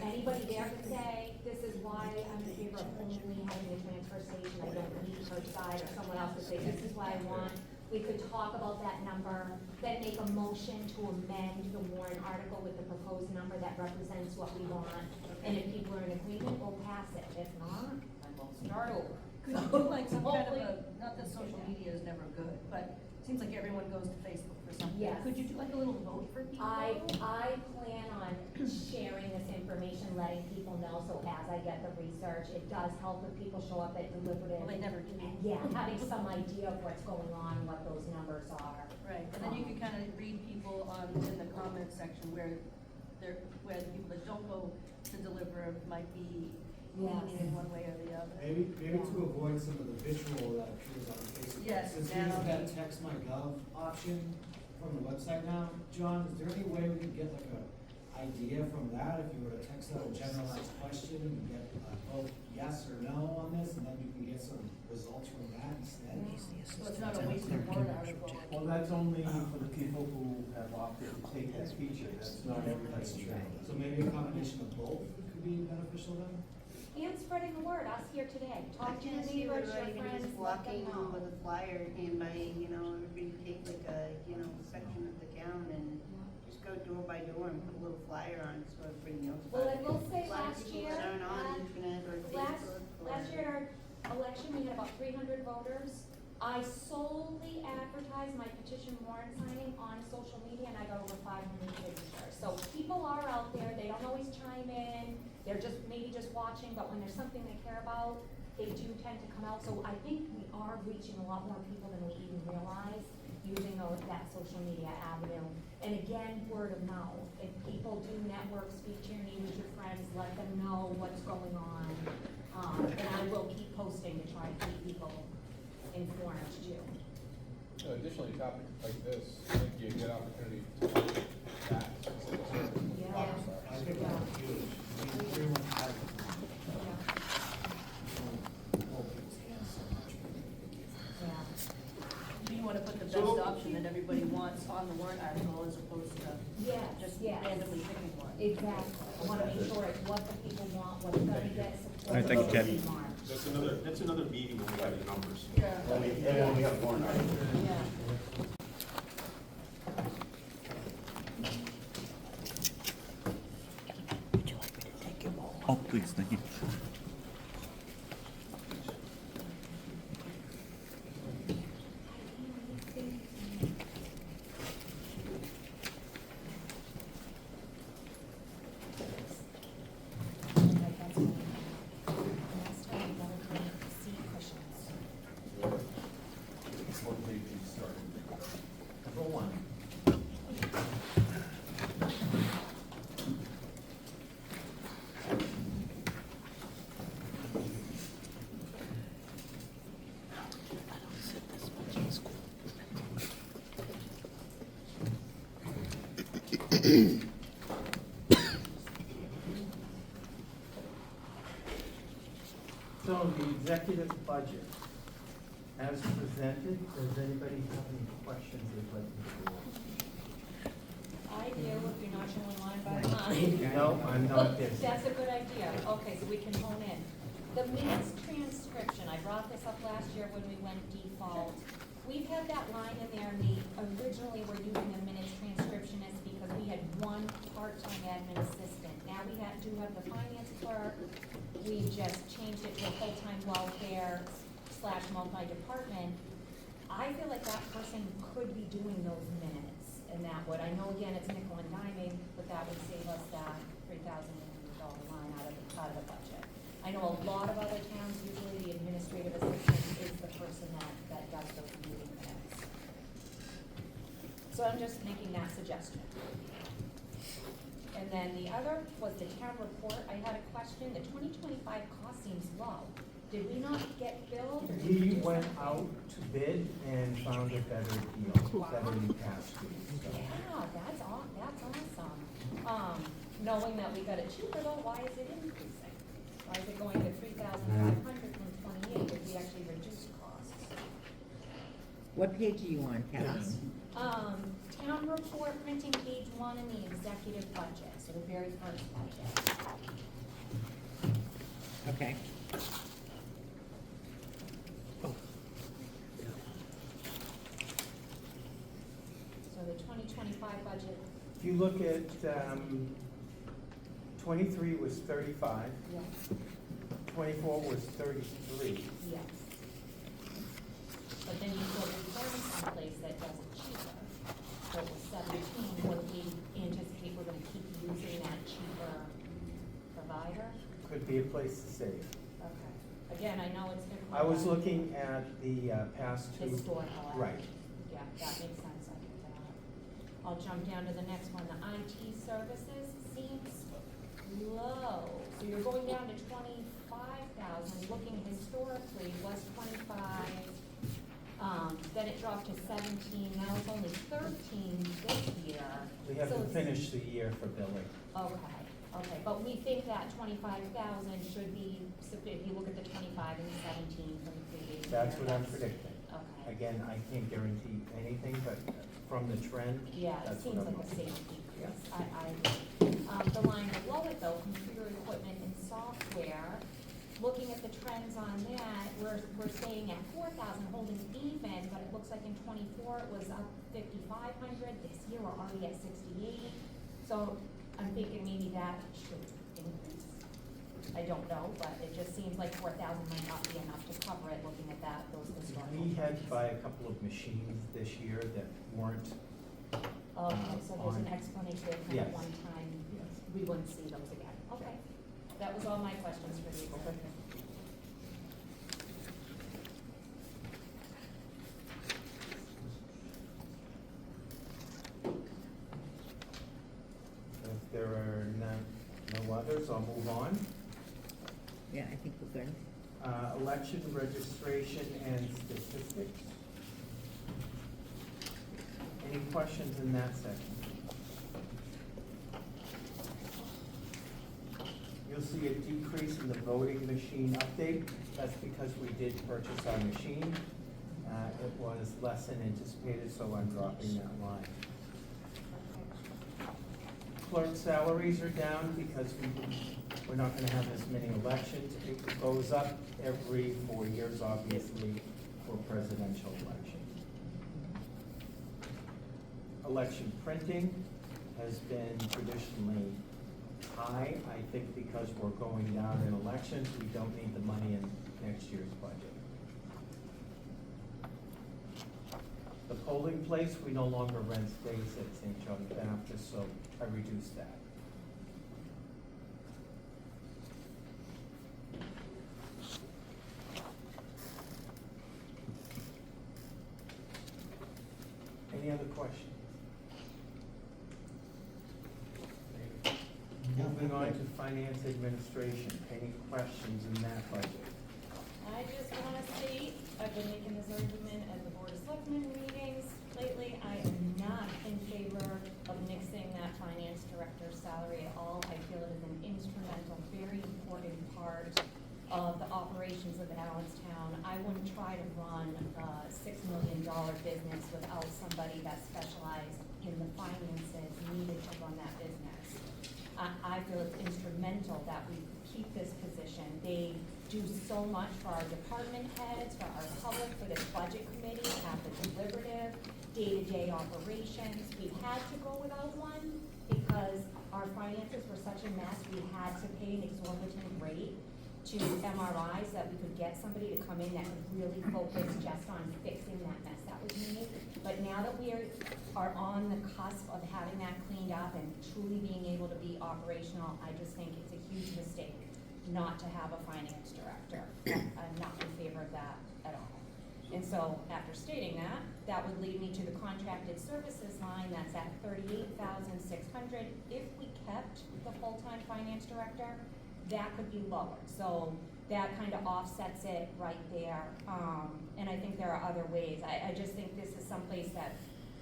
Speaker 9: anybody there could say, this is why I'm in favor of only having a transfer station, I don't need curbside, or someone else would say, this is why I want. We could talk about that number, then make a motion to amend the warrant article with the proposed number that represents what we want, and if people are in agreement, we'll pass it, if not, then we'll start over.
Speaker 16: Could you do like some kind of
Speaker 9: Hopefully-
Speaker 16: not that social media is never good, but it seems like everyone goes to Facebook for something.
Speaker 9: Yes.
Speaker 16: Could you do like a little vote for people?
Speaker 9: I plan on sharing this information, letting people know, so as I get the research, it does help if people show up at deliberative.
Speaker 16: Well, they never do.
Speaker 9: Yeah, having some idea of what's going on, what those numbers are.
Speaker 16: Right, and then you can kind of read people in the comment section where the people that don't go to deliver might be leaning in one way or the other.
Speaker 12: Maybe to avoid some of the visual that appears on Facebook.
Speaker 16: Yes,
Speaker 12: Since we
Speaker 16: now-
Speaker 12: use that text my gov option from the website now, John, is there any way we could get like a idea from that? If you were to text out a generalized question and get a vote yes or no on this, and then you can get some results from that instead?
Speaker 16: So it's not a wasted word article.
Speaker 8: Well, that's only for the people who have opted to take that feature, that's not everybody.
Speaker 12: So maybe a combination of both could be beneficial then?
Speaker 9: And spreading the word, us here today, talk to your
Speaker 3: see
Speaker 9: neighbors, your
Speaker 3: everybody
Speaker 9: friends,
Speaker 3: just
Speaker 9: let them
Speaker 3: walking home
Speaker 9: know.
Speaker 3: with a flyer and by, everybody take like a, section of the town and just go door by door and put a little flyer on so everybody knows
Speaker 9: Well,
Speaker 3: about
Speaker 9: I
Speaker 3: it.
Speaker 9: will say
Speaker 3: A lot of
Speaker 9: last
Speaker 3: people
Speaker 9: year,
Speaker 3: that aren't on the internet or
Speaker 9: last
Speaker 3: Facebook.
Speaker 9: last year at our election, we had about 300 voters. I solely advertised my petition warrant signing on social media, and I got over 500 signatures. So people are out there, they don't always chime in, they're maybe just watching, but when there's something they care about, they do tend to come out. So I think we are reaching a lot more people than we even realize using that social media avenue. And again, word of mouth. If people do network, speak to your neighbors, your friends, let them know what's going on. And I will keep posting to try to keep people informed too.
Speaker 5: Additionally, a topic like this, I think you get an opportunity to talk about that specific service.
Speaker 9: Yeah.
Speaker 12: I think that's huge. I mean, everyone has it. Hold people's hands so much.
Speaker 9: Yeah.
Speaker 16: Do you want to put the best
Speaker 12: So,
Speaker 16: option that everybody wants on the warrant article as opposed to
Speaker 9: Yes,
Speaker 16: just
Speaker 9: yes.
Speaker 16: randomly picking one.
Speaker 9: Exactly. I wanna make sure it's what the people want, what's gonna get support.
Speaker 10: All right, thank you, Ted.
Speaker 15: That's another meeting when we have the numbers.
Speaker 16: Yeah.
Speaker 7: And we have warrant articles.
Speaker 16: Yeah.
Speaker 10: Oh, please, thank you.
Speaker 14: What page you started?
Speaker 4: Number one.
Speaker 8: So the executive budget, as presented, does anybody have any questions they'd like to go over?
Speaker 9: I do, if you're not showing line by line.
Speaker 8: No, I'm not this.
Speaker 9: That's a good idea. Okay, so we can hone in. The minutes transcription, I brought this up last year when we went default. We've had that line in there, and we originally were using a minutes transcriptionist because we had one part-time admin assistant. Now we do have the finance clerk. We just changed it to a full-time welfare / multi-department. I feel like that person could be doing those minutes, and that would, I know again, it's nickel and diming, but that would save us that $3,000 line out of the budget. I know a lot of other towns, usually the administrative assistant is the person that does those meeting minutes. So I'm just making that suggestion. And then the other was the town report. I had a question. The 2025 cost seems low. Did we not get billed? Or did
Speaker 8: We
Speaker 9: do
Speaker 8: went
Speaker 9: something?
Speaker 8: out to bid and found a better deal, better than past years.
Speaker 9: Yeah, that's awesome. Knowing that we got it cheaper though, why is it increasing? Why is it going to 3,500 from 28 if we actually reduced costs?
Speaker 1: What page are you on, Kathy?
Speaker 9: Town report, printing page 1 in the executive budget, so the very first budget.
Speaker 1: Okay.
Speaker 9: So the 2025 budget,
Speaker 8: If you look at, 23 was 35,
Speaker 9: yes,
Speaker 8: 24 was 33.
Speaker 9: yes. But then you go return someplace that does it cheaper. So it was 17, would we anticipate we're gonna keep using that cheaper provider?
Speaker 8: Could be a place to save.
Speaker 9: Okay. Again, I know it's different.
Speaker 8: I was looking at the past two.
Speaker 9: Historical.
Speaker 8: Right.
Speaker 9: Yeah, that makes sense, I get that. I'll jump down to the next one, the IT services seems low. So you're going down to 25,000, looking historically was 25. Then it dropped to 17, now it's only 13 this year.
Speaker 8: We have
Speaker 9: So
Speaker 8: to
Speaker 9: it's-
Speaker 8: finish the year for billing.
Speaker 9: Okay, but we think that 25,000 should be, if you look at the 25 and the 17 from the previous year.
Speaker 8: That's what I'm predicting.
Speaker 9: Okay.
Speaker 8: Again, I can't guarantee anything, but from the trend,
Speaker 9: Yeah, it
Speaker 8: that's
Speaker 9: seems
Speaker 8: what I'm
Speaker 9: like a
Speaker 8: looking
Speaker 9: safe
Speaker 8: for.
Speaker 9: decrease. The line below it though, computer equipment and software, looking at the trends on that, we're staying at 4,000, holding even, but it looks like in 24 it was up 5,500. This year we're already at 68. So I'm thinking maybe that should increase. I don't know, but it just seems like 4,000 might not be enough to cover it, looking at that, those historical.
Speaker 8: We had to
Speaker 9: trends.
Speaker 8: buy a couple of machines this year that weren't.
Speaker 9: Okay, so there's an
Speaker 8: on-
Speaker 9: explanation there for
Speaker 8: Yes.
Speaker 9: that one time,
Speaker 8: Yes.
Speaker 9: we wouldn't see those again. Okay, that was all my questions for the executive.
Speaker 8: If there are no others, I'll move on.
Speaker 1: Yeah, I think we're good.
Speaker 8: Election registration and statistics. Any questions in that section? You'll see a decrease in the voting machine update. That's because we did purchase our machine. It was less than anticipated, so I'm dropping that line. Clerk salaries are down because we're not gonna have as many elections. It goes up every 4 years, obviously, for presidential elections. Election printing has been traditionally high. I think because we're going down in elections, we don't need the money in next year's budget. The polling place, we no longer rent space at St. John Baptist, so I reduced that. Any other questions? Moving on to finance administration, any questions in that budget?
Speaker 6: I just wanna state, I've been making this argument at the Board of Selectmen meetings lately. I am not in favor of nixing that finance director's salary at all. I feel it is an instrumental, very important part of the operations of Allenstown. I wouldn't try to run a $6 million business without somebody that specialized in the finances needed to run that business. I feel it's instrumental that we keep this position. They do so much for our department heads, for our public, for this budget committee, have the deliberative, day-to-day operations. We had to go without one because our finances were such a mess. We had to pay an exorbitant rate to MRIs that we could get somebody to come in that could really focus just on fixing that mess that was made. But now that we are on the cusp of having that cleaned up and truly being able to be operational, I just think it's a huge mistake not to have a finance director. I'm not in favor of that at all. And so after stating that, that would lead me to the contracted services line that's at $38,600. If we kept the full-time finance director, that could be lowered. So that kind of offsets it right there. And I think there are other ways. I just think this is someplace that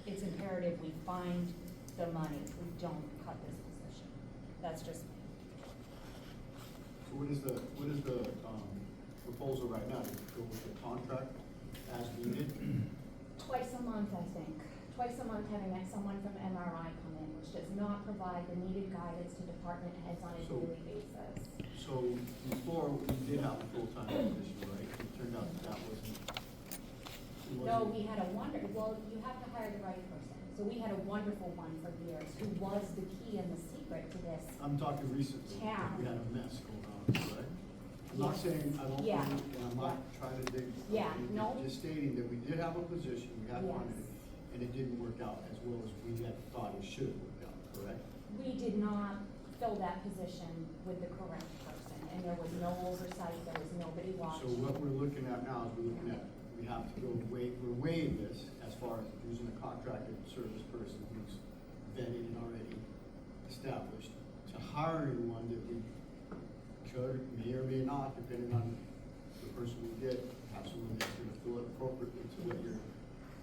Speaker 6: it's imperative we find the money. We don't cut this position. That's just me.
Speaker 12: So what is the proposal right now? To go with the contract as needed?
Speaker 6: Twice a month, I think. Twice a month having someone from MRI come in, which does not provide the needed guidance to department heads on a daily basis.
Speaker 12: So before, we did have a full-time position, right? It turned out that wasn't.
Speaker 6: No, we had well, you have to hire the right person. So we had a wonderful one for years who was the key and the secret to this.
Speaker 12: I'm talking recently.
Speaker 6: Town.
Speaker 12: We had a mess going on, right? I'm not saying I don't
Speaker 6: Yeah.
Speaker 12: think, and I'm not trying to dig.
Speaker 6: Yeah, no.
Speaker 12: Just stating that we did have a position, we had
Speaker 6: Yes.
Speaker 12: funded it, and it didn't work out as well as we had thought it should have worked out, correct?
Speaker 6: We did not fill that position with the correct person, and there was no oversight, there was nobody watching.
Speaker 12: So what we're looking at now is we're looking at, we have to go we're weighing this as far as using a contracted service person who's vetted and already established, to hiring one that we could, may or may not, depending on the person we get, have someone that's gonna fill it appropriately to what you're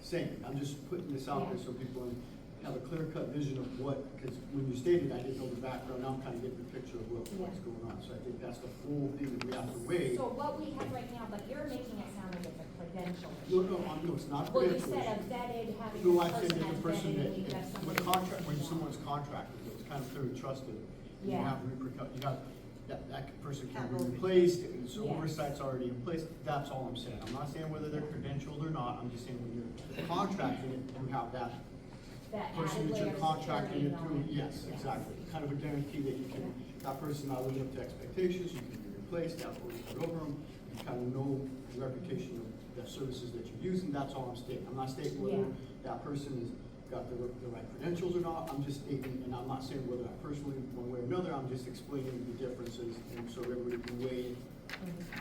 Speaker 12: saying. I'm just putting this out there so people have a clear-cut vision of what, because when you stated, I didn't know the background, now I'm kind of getting the picture of what's going on. So I think that's the full thing that we have to weigh.
Speaker 6: So what we have right now, but you're making it sound like it's a credential
Speaker 12: No,
Speaker 6: issue.
Speaker 12: no, it's not
Speaker 6: Well, you
Speaker 12: credentials.
Speaker 6: said a vetted, having
Speaker 12: No,
Speaker 6: this
Speaker 12: I said
Speaker 6: person
Speaker 12: that
Speaker 6: has
Speaker 12: the person
Speaker 6: vetted, and you have
Speaker 12: that,
Speaker 6: somebody.
Speaker 12: when someone's contracted, it's kind of clearly trusted. You
Speaker 6: Yeah.
Speaker 12: have you got, that person can
Speaker 3: Have
Speaker 12: be
Speaker 3: oversight.
Speaker 12: replaced, and so
Speaker 6: Yes.
Speaker 12: oversight's already in place, that's all I'm saying. I'm not saying whether they're credentialed or not, I'm just saying when you're contracting it, you have that
Speaker 6: That
Speaker 12: person
Speaker 6: added
Speaker 12: that
Speaker 6: layer
Speaker 12: you're
Speaker 6: of
Speaker 12: contracting
Speaker 6: security
Speaker 12: it through,
Speaker 6: knowledge.
Speaker 12: yes, exactly. Kind of a guarantee that you can, that person not living up to expectations, you can be replaced, that oversight over them, you kind of know the reputation of the services that you're using, that's all I'm stating. I'm not stating whether that person has got the right credentials or not, I'm just stating, and I'm not saying whether I personally, one way or another, I'm just explaining the differences, and so everybody can weigh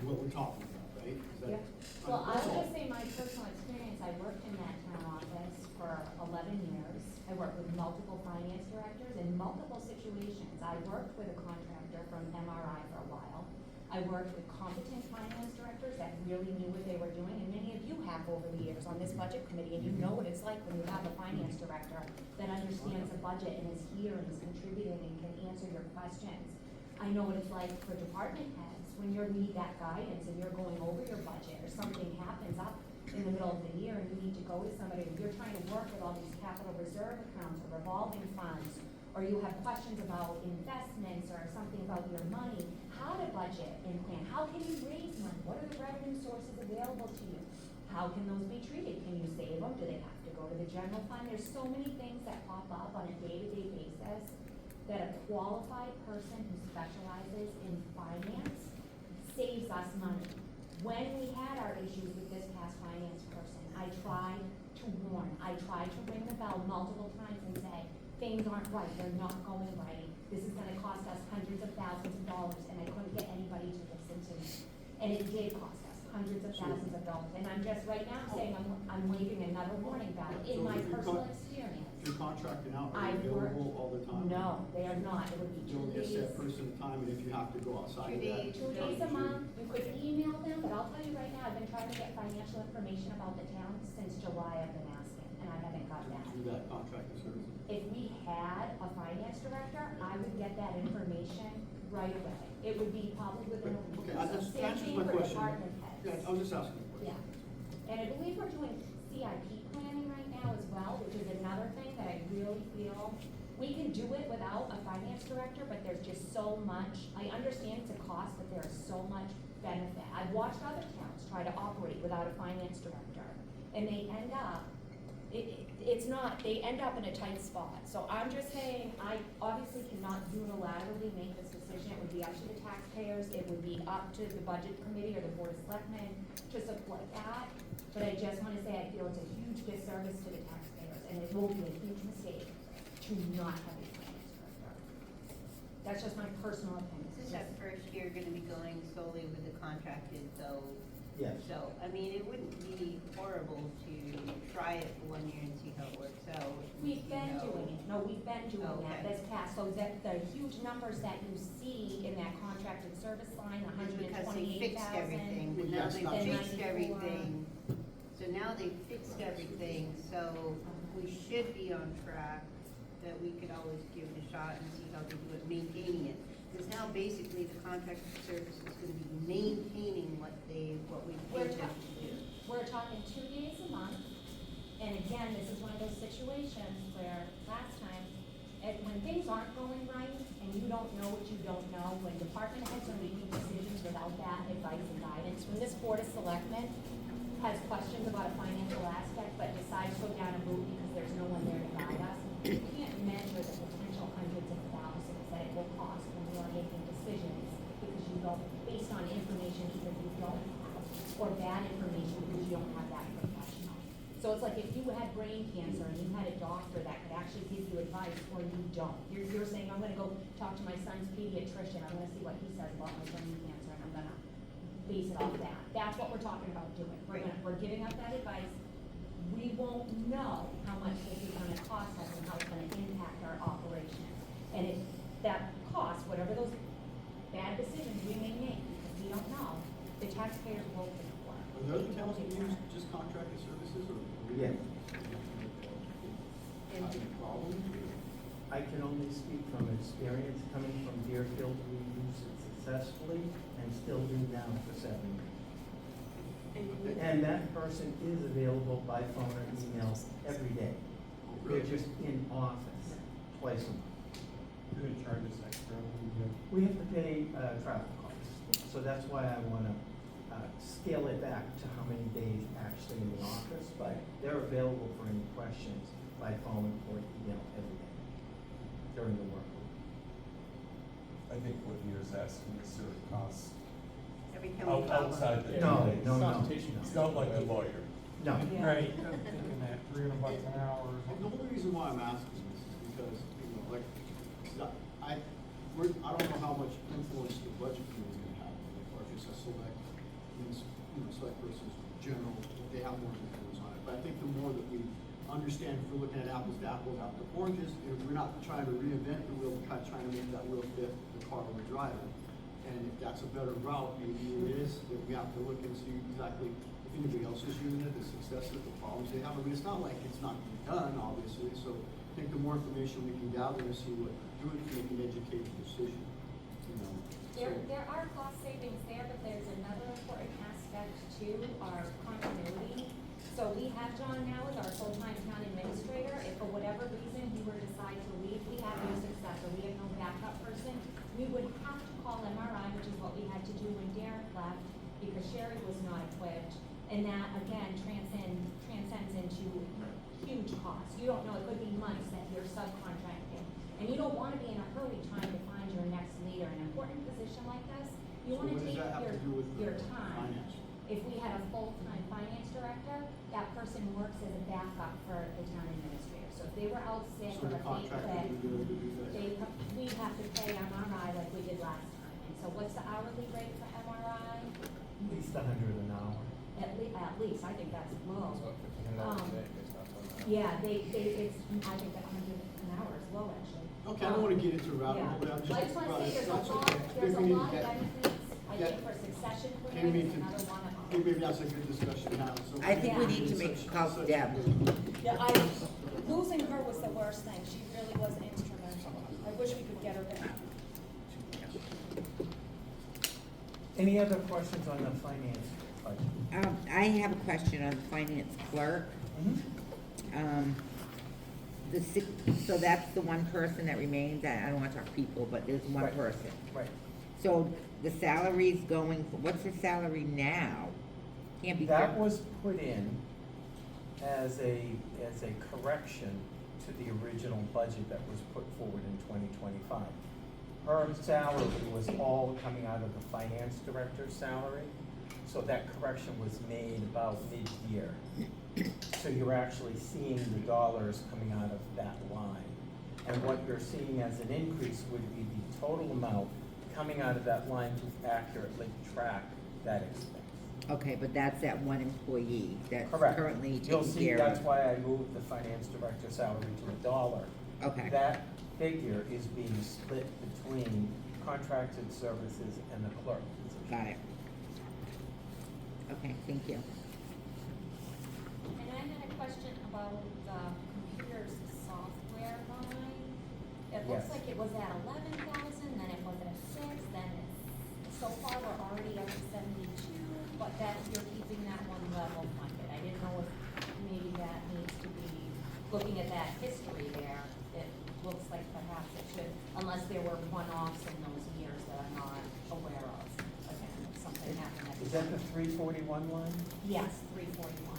Speaker 12: what we're talking about, right? Is that-
Speaker 6: Well, I
Speaker 12: that's
Speaker 6: would
Speaker 12: all.
Speaker 6: just say my personal experience, I worked in that town office for 11 years. I worked with multiple finance directors in multiple situations. I worked with a contractor from MRI for a while. I worked with competent finance directors that really knew what they were doing, and many of you have over the years on this budget committee, and you know what it's like when you have a finance director that understands the budget and is here and is contributing and can answer your questions. I know what it's like for department heads when you need that guidance and you're going over your budget or something happens up. in the middle of the year and you need to go to somebody, and you're trying to work with all these capital reserve accounts or revolving funds, or you have questions about investments or something about your money, how to budget and plan, how can you raise money, what are the revenue sources available to you? How can those be treated? Can you save them? Do they have to go to the general fund? There's so many things that pop up on a day-to-day basis that a qualified person who specializes in finance saves us money. When we had our issues with this past finance person, I tried to warn, I tried to ring the bell multiple times and say, things aren't right, they're not going right. This is gonna cost us hundreds of thousands of dollars, and I couldn't get anybody to listen to me. And it did cost us hundreds of thousands of dollars, and I'm just right now saying I'm waving another warning bell in my personal experience.
Speaker 12: If you're contracting out, are
Speaker 6: I've
Speaker 12: you
Speaker 6: worked-
Speaker 12: available all the time?
Speaker 6: No, they are not, it would be
Speaker 12: You
Speaker 6: 2
Speaker 12: only get a
Speaker 6: days.
Speaker 12: set person time, and if you have to go outside of that.
Speaker 6: 2 days a month, you could email them, but I'll tell you right now, I've been trying to get financial information about the town since July I've been asking, and I haven't got that.
Speaker 12: Do that contracting services.
Speaker 6: If we had a finance director, I would get that information right away. It would be probably within a week.
Speaker 12: Okay,
Speaker 6: So
Speaker 12: that
Speaker 6: same
Speaker 12: answers
Speaker 6: thing
Speaker 12: my
Speaker 6: for
Speaker 12: question.
Speaker 6: department heads.
Speaker 12: Yeah, I was just asking a question.
Speaker 6: Yeah, and I believe we're doing CIP planning right now as well, which is another thing that I really feel, we can do it without a finance director, but there's just so much, I understand it's a cost, but there is so much benefit. I've watched other towns try to operate without a finance director, and they end up, they end up in a tight spot. So I'm just saying, I obviously cannot unilaterally make this decision, it would be up to the taxpayers, it would be up to the budget committee or the board of selectmen to support that. But I just wanna say, I feel it's a huge disservice to the taxpayers, and it will be a huge mistake to not have a finance director. That's just my personal opinion.
Speaker 3: This is our first year gonna be going solely with the contracted, so.
Speaker 8: Yes.
Speaker 3: So, I mean, it wouldn't be horrible to try it for 1 year and see how it works out.
Speaker 6: We've been doing it, no, we've been doing that,
Speaker 3: Okay.
Speaker 6: this past, so that the huge numbers that you see in that contracted service line,
Speaker 3: It's because they
Speaker 6: 128,000.
Speaker 3: fixed everything, but now
Speaker 12: Yes,
Speaker 3: they've
Speaker 12: not
Speaker 3: fixed
Speaker 6: just-
Speaker 3: everything. So now they've fixed everything, so we should be on track, that we could always give it a shot and see how they do it, maintaining it. Because now basically the contracted service is gonna be maintaining what we
Speaker 6: We're
Speaker 3: paid them
Speaker 6: talking,
Speaker 3: to do.
Speaker 6: we're talking 2 days a month, and again, this is one of those situations where last time, when things aren't going right, and you don't know what you don't know, when department heads are making decisions without that advice and guidance, when this board of selectmen has questions about a financial aspect, but decides to go down a route because there's no one there to guide us, you can't measure the potential hundreds of thousands that it will cost when you are making decisions, because you don't, based on information either you don't have, or bad information because you don't have that professional. So it's like if you had brain cancer and you had a doctor that could actually give you advice, or you don't. You're saying, I'm gonna go talk to my son's pediatrician, I'm gonna see what he says about my brain cancer, and I'm gonna base it off that. That's what we're talking about doing. We're giving out that advice. We won't know how much this is gonna cost us and how it's gonna impact our operation. And if that cost, whatever those bad decisions we may make, because we don't know, the taxpayers will pay for it.
Speaker 12: Are there other towns that use just contracted services, or?
Speaker 8: Yeah.
Speaker 12: Having problems?
Speaker 8: I can only speak from experience coming from Deerfield. We used it successfully and still do now for 7 years. And that person is available by phone or email every day. They're just in office twice a month.
Speaker 14: Do they charge us extra?
Speaker 8: We have to pay travel costs, so that's why I wanna scale it back to how many days actually in the office, but they're available for any questions by phone or email every day during the work week.
Speaker 14: I think what you're asking is sort of costs
Speaker 3: Every time we file one.
Speaker 14: outside the 2
Speaker 8: No,
Speaker 14: days.
Speaker 8: no.
Speaker 14: It's not like a lawyer.
Speaker 8: No.
Speaker 2: Right, I'm thinking that $300 an hour or
Speaker 12: And the
Speaker 2: something.
Speaker 12: only reason why I'm asking this is because, you know, like, I don't know how much influence the budget committee is gonna have, or if it's a select, select versus general, they have more influence on it. But I think the more that we understand, if we're looking at apples to oranges, and we're not trying to reinvent the wheel, we're kind of trying to make that wheel fit the car we're driving. And if that's a better route, maybe it is, that we have to look and see exactly if anybody else is using it, the successes, the problems they have. I mean, it's not like it's not being done, obviously, so I think the more information we can gather and see what we're doing, we can make an educated decision, you know.
Speaker 6: There are cost savings there, but there's another important aspect to our continuity. So we have John now as our full-time town administrator. If for whatever reason he were to decide to leave, we have no successor, we have no backup person. We would have to call MRI, which is what we had to do when Derek left, because Sherry was not equipped. And that, again, transcends into huge costs. You don't know, it could be months that you're subcontracting. And you don't wanna be in a hurry trying to find your next leader. An important position like this, you
Speaker 12: So
Speaker 6: wanna
Speaker 12: what does
Speaker 6: take
Speaker 12: that have to do with the
Speaker 6: your time.
Speaker 12: finance?
Speaker 6: If we had a full-time finance director, that person works as a backup for the town administrator. So if they were out sick
Speaker 12: So
Speaker 6: or
Speaker 12: the
Speaker 6: if they
Speaker 12: contractor
Speaker 6: quit,
Speaker 12: would be able to do that?
Speaker 6: we have to pay MRI like we did last time. And so what's the hourly rate for MRI?
Speaker 8: At least 100 an hour.
Speaker 6: At least, I think that's low.
Speaker 5: It's about $1,500 a day based off of that.
Speaker 6: Yeah, I think that 100 an hour is low, actually.
Speaker 12: Okay, I don't wanna get into a rabbit
Speaker 6: Yeah.
Speaker 12: hole, but I'm just.
Speaker 6: I just wanna say there's a
Speaker 12: that's
Speaker 6: lot,
Speaker 12: okay.
Speaker 6: there's a
Speaker 12: Maybe we
Speaker 6: lot of
Speaker 12: need to get-
Speaker 6: benefits, I
Speaker 12: get-
Speaker 6: think for succession
Speaker 12: Maybe we
Speaker 6: planning
Speaker 12: need
Speaker 6: is
Speaker 12: to,
Speaker 6: another one of them.
Speaker 12: maybe that's a good discussion now, so.
Speaker 1: I think we
Speaker 6: Yeah.
Speaker 1: need to make a call to Deb.
Speaker 17: Yeah, losing her was the worst thing. She really was instrumental. I wish we could get her back.
Speaker 8: Any other questions on the finance budget?
Speaker 1: I have a question on the finance clerk. So that's the one person that remains, I don't wanna talk people, but there's one
Speaker 8: Right.
Speaker 1: person.
Speaker 8: Right.
Speaker 1: So the salary's going, what's the salary now? Can't be.
Speaker 8: That was put in as a correction to the original budget that was put forward in 2025. Her salary was all coming out of the finance director's salary, so that correction was made about mid-year. So you're actually seeing the dollars coming out of that line. And what you're seeing as an increase would be the total amount coming out of that line to accurately track that expense.
Speaker 1: Okay, but that's that one employee that's
Speaker 8: Correct.
Speaker 1: currently
Speaker 8: You'll
Speaker 1: taking
Speaker 8: see,
Speaker 1: care
Speaker 8: that's
Speaker 1: of.
Speaker 8: why I moved the finance director salary to $1.
Speaker 1: Okay.
Speaker 8: That figure is being split between contracted services and the clerk position.
Speaker 1: Got it. Okay, thank you.
Speaker 6: And I had a question about the computer's software line. It looks
Speaker 8: Yes.
Speaker 6: like it was at 11,000, then it was at 6, then it's, so far we're already up to 72, but that, you're keeping that one level funded. I didn't know if maybe that needs to be, looking at that history there, it looks like perhaps it should, unless there were one-offs in those years that I'm not aware of. Again, if something happened at the
Speaker 8: Is that the
Speaker 6: time.
Speaker 8: 341 line?
Speaker 6: Yes, 341.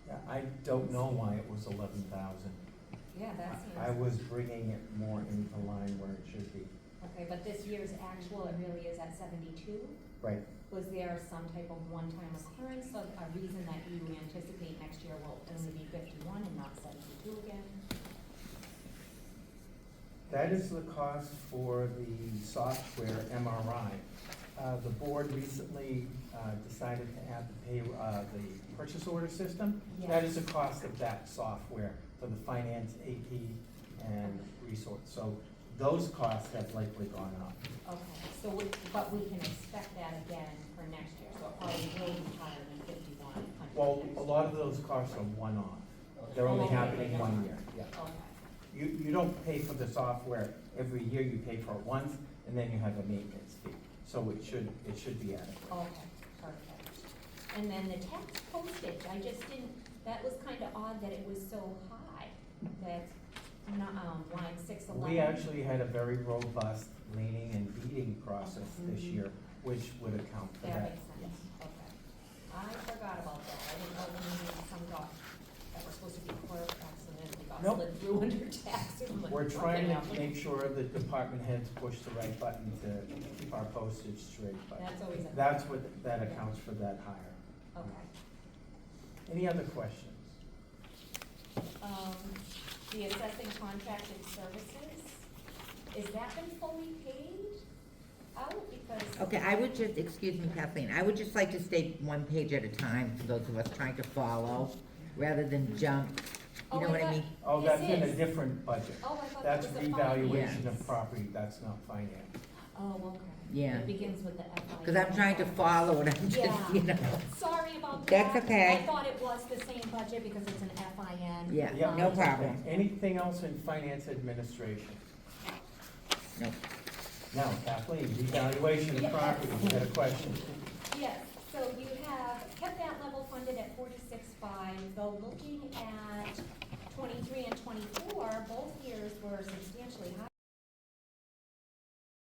Speaker 8: Yeah, I don't know why it was 11,000.
Speaker 6: Yeah, that
Speaker 8: I
Speaker 6: seems,
Speaker 8: was bringing it more into line where it should be.
Speaker 6: okay, but this year's actual, it really is at 72?
Speaker 8: Right.
Speaker 6: Was there some type of one-time occurrence, of a reason that you anticipate next year will only be 51 and not 72 again?
Speaker 8: That is the cost for the software MRI. The board recently decided to add the purchase order system. That is the cost of that software for the finance, AP, and resource. So those costs have likely gone up.
Speaker 6: Okay, so but we can expect that again for next year, so it probably will be higher than 51.
Speaker 8: Well, a lot of those costs are one-off. They're only
Speaker 6: Okay.
Speaker 8: happening one year, yeah.
Speaker 6: Okay,
Speaker 8: You don't pay for the software every year, you pay for it once, and then you have a maintenance fee. So it should be adequate.
Speaker 6: okay, perfect. And then the text postage, I just didn't, that was kind of odd that it was so high, that, line 611.
Speaker 8: We actually had a very robust leaning and beating process this year, which would account for
Speaker 6: That
Speaker 8: that.
Speaker 6: makes sense, okay. I forgot about that, I didn't know maybe some got, that were supposed to be clerk accidentally got
Speaker 8: Nope.
Speaker 6: slid through under taxes. I'm like,
Speaker 8: We're
Speaker 6: what
Speaker 8: trying to
Speaker 6: happened?
Speaker 8: make sure the department heads push the right button to keep our postage straight, but
Speaker 6: That's always a.
Speaker 8: that's what, that accounts for that higher.
Speaker 6: Okay.
Speaker 8: Any other questions?
Speaker 6: The assessing contracted services, is that been fully paid out because?
Speaker 1: Okay, I would just, excuse me Kathleen, I would just like to stay one page at a time for those of us trying to follow, rather than jump, you know what I mean?
Speaker 8: Oh, that's in a
Speaker 6: This is.
Speaker 8: different budget.
Speaker 6: Oh, I thought that
Speaker 8: That's
Speaker 6: was the
Speaker 8: revaluation
Speaker 1: finance.
Speaker 8: of property, that's not finance.
Speaker 6: Oh, okay.
Speaker 1: Yeah.
Speaker 6: It begins with the FI.
Speaker 1: Cause I'm trying to follow and I'm just,
Speaker 6: Yeah.
Speaker 1: you know.
Speaker 6: Sorry about about that.
Speaker 1: That's okay.
Speaker 6: I thought it was the same budget because it's an FIN.
Speaker 1: Yeah,
Speaker 8: Yeah,
Speaker 1: no
Speaker 8: okay.
Speaker 1: problem.
Speaker 8: Anything else in finance administration?
Speaker 1: No.
Speaker 8: Now, Kathleen, evaluation of
Speaker 6: Yes.
Speaker 8: property, you had a question?
Speaker 6: Yes, so you have kept that level funded at 46.5, though looking at 23 and 24, both years were substantially